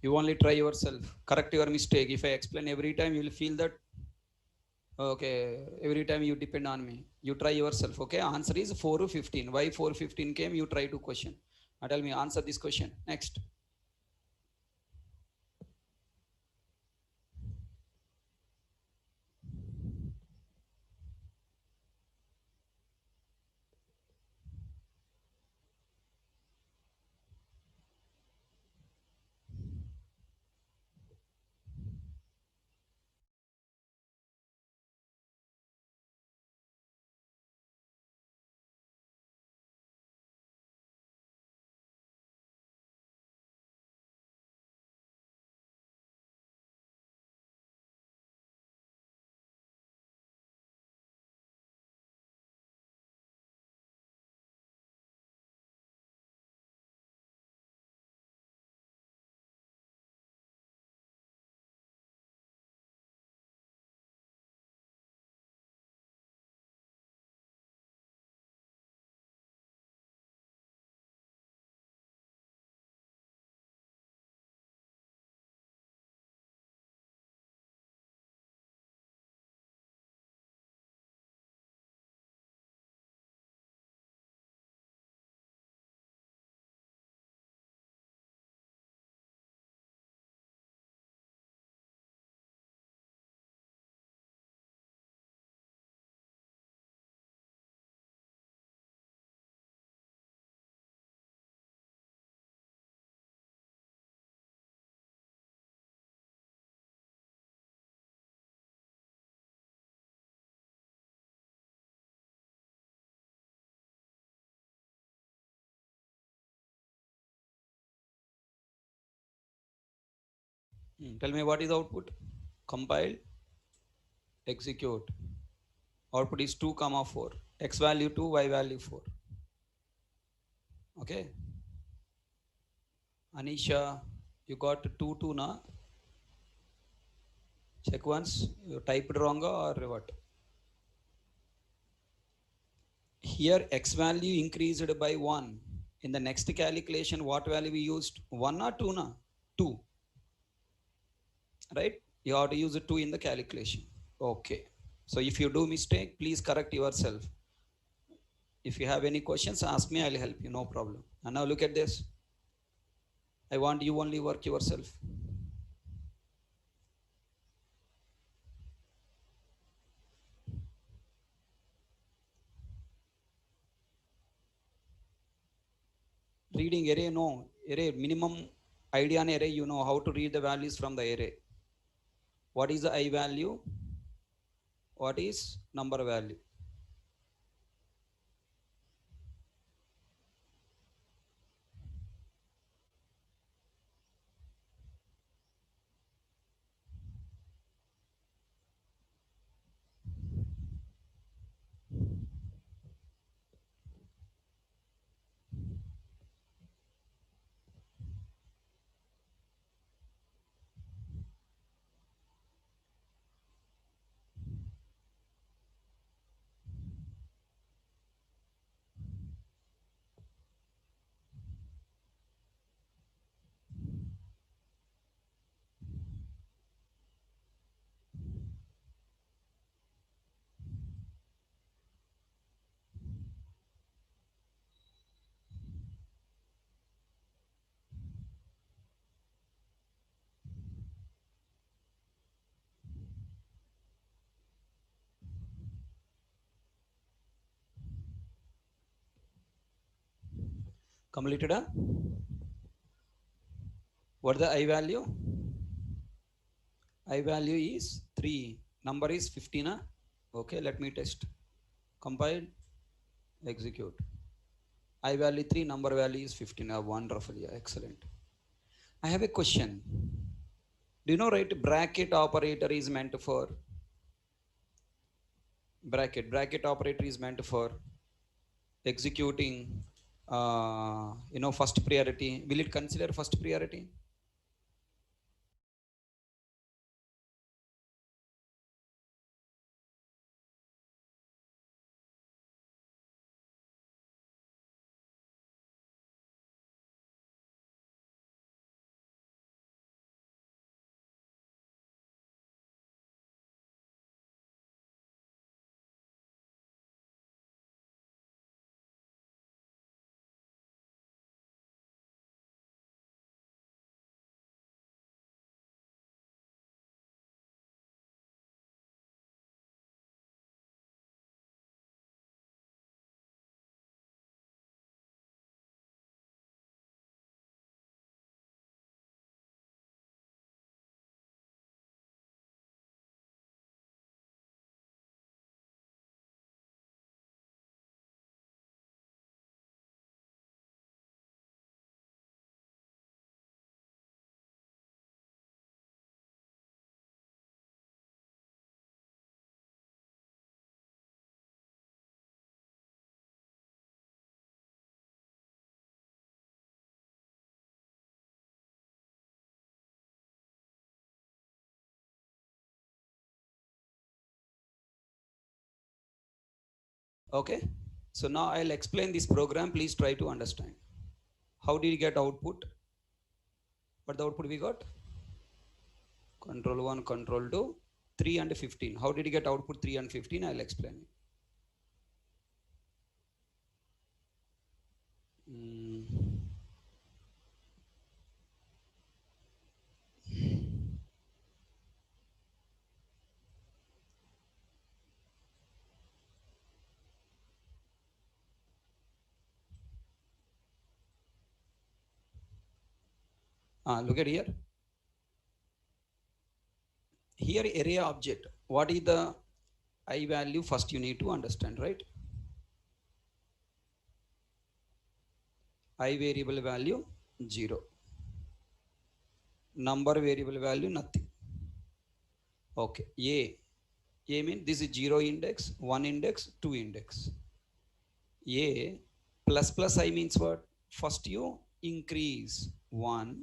You only try yourself. Correct your mistake. If I explain every time, you will feel that, okay, every time you depend on me. You try yourself. Okay, answer is 4 to 15. Why 4 to 15 came? You try to question. Tell me, answer this question. Next. Tell me what is output? Compile, execute. Output is 2 comma 4. X value 2, y value 4. Okay. Anisha, you got 2 2 na? Check once. You typed wrong or what? Here x value increased by 1. In the next calculation, what value we used? 1 or 2 na? 2. Right? You have to use 2 in the calculation. Okay. So if you do mistake, please correct yourself. If you have any questions, ask me, I'll help you, no problem. And now look at this. I want you only work yourself. Reading array, no. Array, minimum idea on array, you know how to read the values from the array. What is the I value? What is number value? Completed? Huh? What is the I value? I value is 3. Number is 15. Huh? Okay, let me test. Compile. execute. I value 3, number value is 15. Wonderful, yeah, excellent. I have a question. Do you know, right, bracket operator is meant for bracket operator is meant for executing first priority. Will it consider first priority? Okay. So now I'll explain this program. Please try to understand. How did you get output? What the output we got? Control 1, control 2, 3 and 15. How did you get output 3 and 15? I'll explain. Mm. Look at here. Here array object. What is the I value? First you need to understand, right? I variable value 0. Number variable value nothing. Okay. A means this is 0 index, 1 index, 2 index. A plus plus I means what? First you increase 1,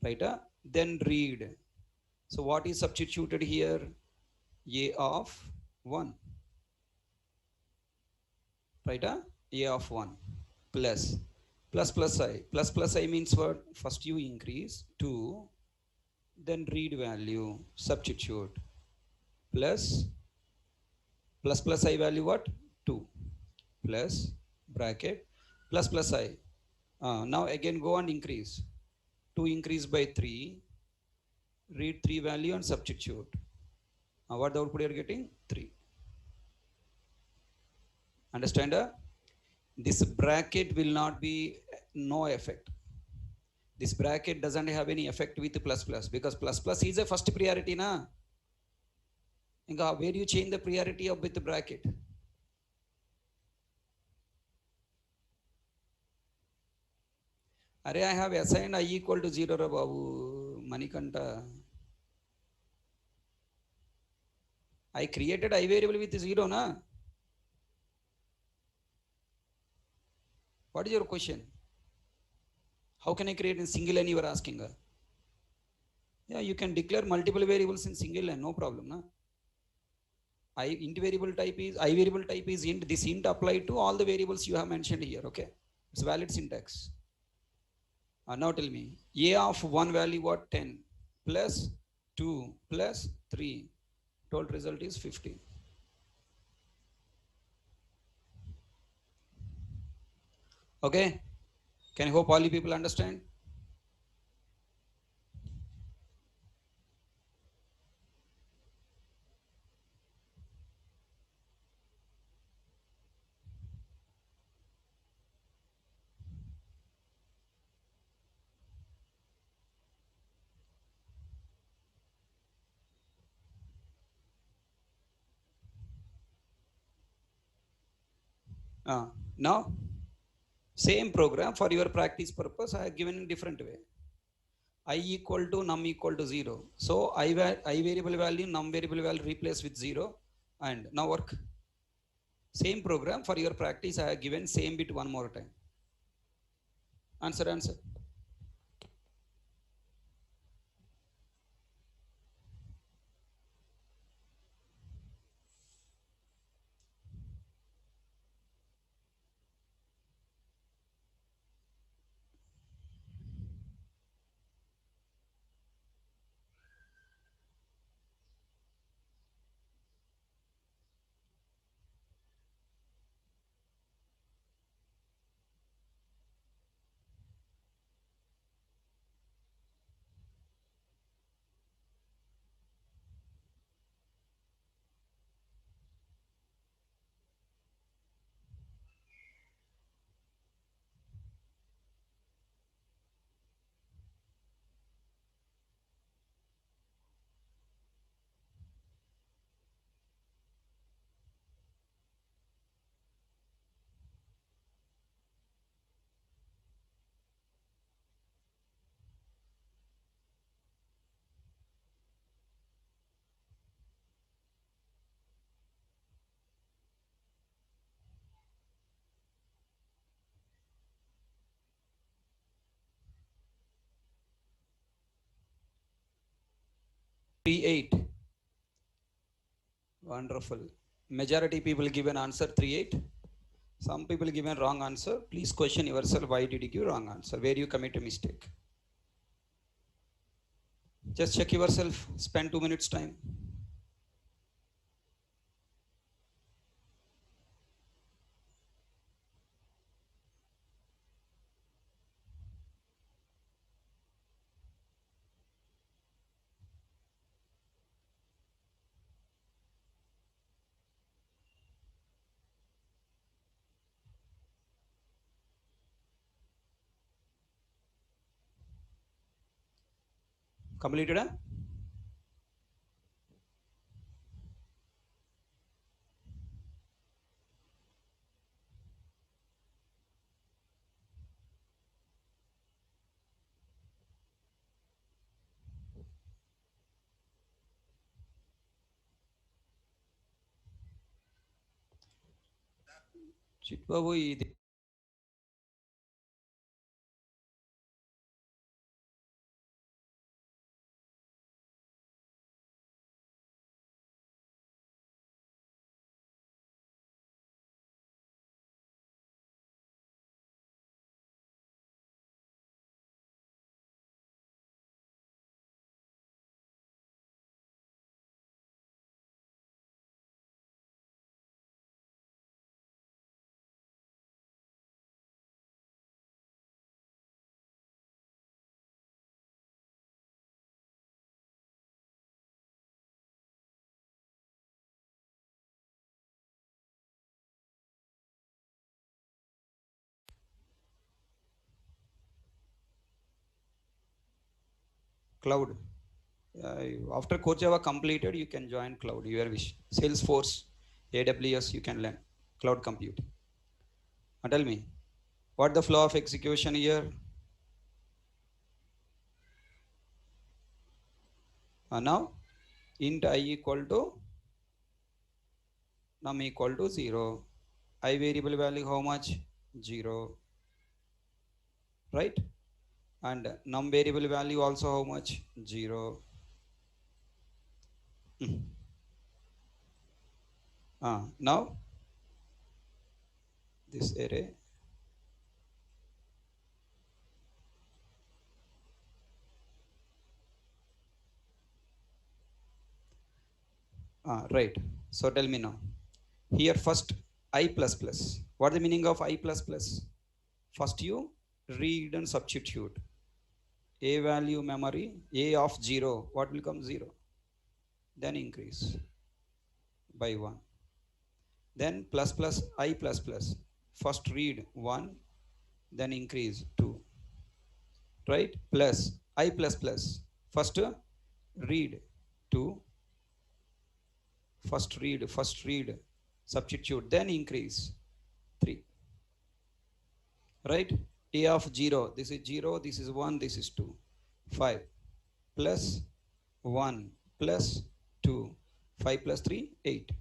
right? Then read. So what is substituted here? A of 1, right? A of 1 plus plus I means what? First you increase 2, then read value, substitute, plus plus I value what? 2 plus bracket plus I. Now again go and increase. 2 increase by 3, read 3 value and substitute. What the output you are getting? 3. Understand? This bracket will not be no effect. This bracket doesn't have any effect with plus plus because plus plus is a first priority na. Inga where you change the priority of with the bracket? Array I have assigned I equal to 0 ra babu Manikanta. I created I variable with 0 na. What is your question? How can I create in single line you are asking? Yeah, you can declare multiple variables in single line, no problem. Na? Int variable type is I variable type is int. This int apply to all the variables you have mentioned here. Okay, it's valid syntax. Now tell me, a of 1 value what? 10 plus 2 plus 3. Total result is 15. Okay, can I hope all you people understand? Now same program for your practice purpose I have given in different way. I equal to num equal to 0. So I variable value num variable value replace with 0 and now work. Same program for your practice I have given same bit one more time. Answer. Three 8. Wonderful. Majority people give an answer 3 8. Some people give a wrong answer. Please question yourself, why did you give wrong answer? Where you commit a mistake? Just check yourself. Spend 2 minutes time. Completed? Huh? Chitbabu, ఇది cloud. After Core Java completed, you can join cloud. Your wish. Salesforce, AWS, you can learn cloud computing. Tell me, what the flow of execution here? Now, int I equal to num equal to 0. I variable value how much? 0. Right? And num variable value also how much? 0. Now this array right. So tell me now. Here first I plus plus. What is the meaning of I plus plus? First you read and substitute. A value memory, A of 0, what will come? 0. Then increase by 1. Then plus plus I plus plus. First read 1, then increase 2. Right? Plus I plus plus. First read 2. First read, substitute, then increase 3. right? A of 0, this is 0, this is 1, this is 2. 5 plus 1 plus 2. 5 plus 3, 8.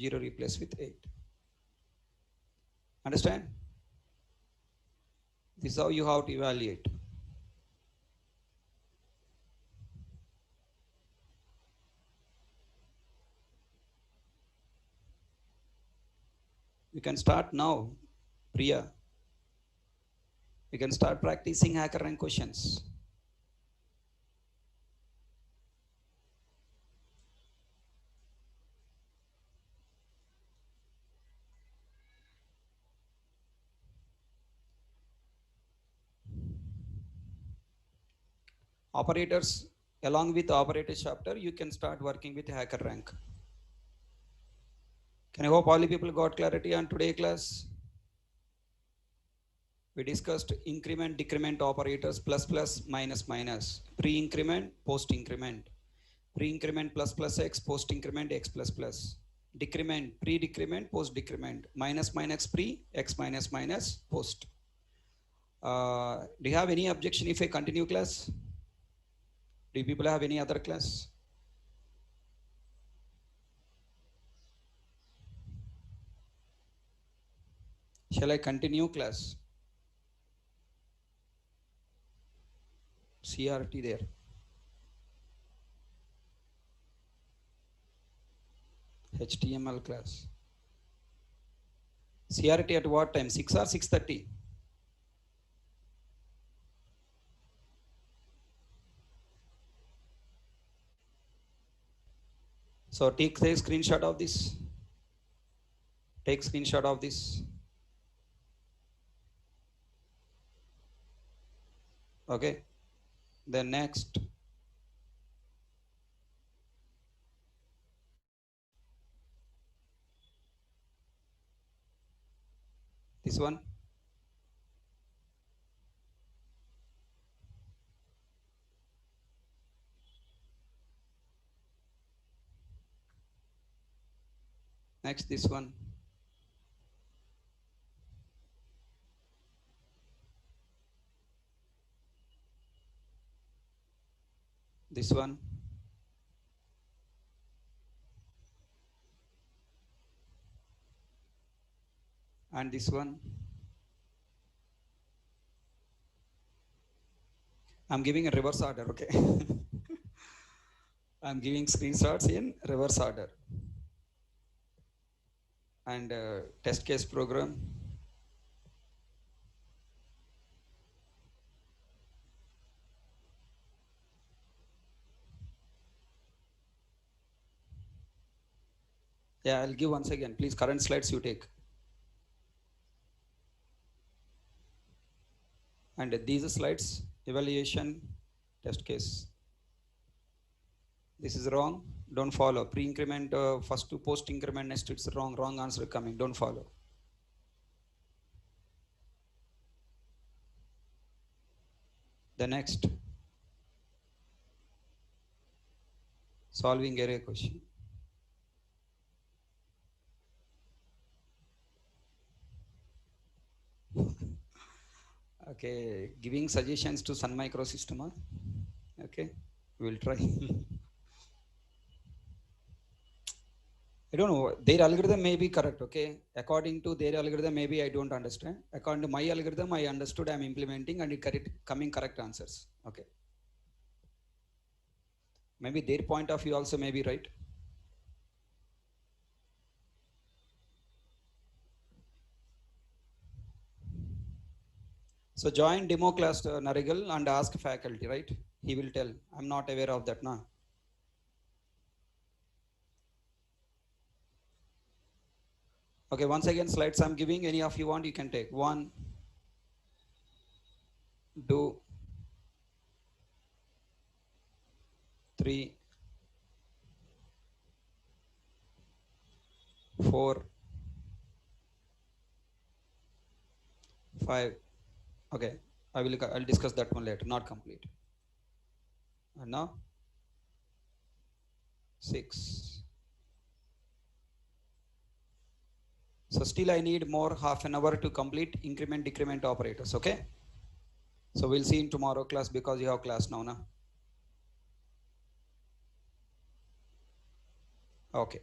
0 replace with 8. Understand? This is how you have to evaluate. You can start now, Priya. You can start practicing HackerRank questions. Operators, along with operators chapter, you can start working with HackerRank. Can I hope all the people got clarity on today class? We discussed increment, decrement operators, plus, plus, minus, minus, pre-increment, post-increment, pre-increment plus plus x, post-increment x plus plus, decrement, pre-decrement, post-decrement, minus minus pre, x minus minus post. Do you have any objection if I continue class? Do you people have any other class? Shall I continue class? CRT there. HTML class. CRT at what time? 6 or 6:30? So take a screenshot of this. Take screenshot of this. Okay. Then next. This one. Next, this one. This one. And this one. I'm giving a reverse order, okay? I'm giving screenshots in reverse order. And test case program. Yeah, I'll give once again. Please, current slides you take. And these slides, evaluation, test case. This is wrong. Don't follow. Pre-increment, first to post-increment, next it's wrong. Wrong answer coming. Don't follow. The next. Solving array question. Okay, giving suggestions to Sun Microsystem. Okay, we'll try. I don't know, their algorithm may be correct, okay? According to their algorithm, maybe I don't understand. According to my algorithm, I understood, I'm implementing and it coming correct answers, okay? Maybe their point of view also may be right. So join demo class, Narigal, and ask faculty, right? He will tell. I'm not aware of that now. Okay, once again, slides I'm giving. Any of you want, you can take. 1, 2, 3, 4, 5. Okay, I'll discuss that one later. Not complete. And now 6, So still I need more half an hour to complete increment decrement operators. Okay, so we'll see in tomorrow class because you have class now na. Okay.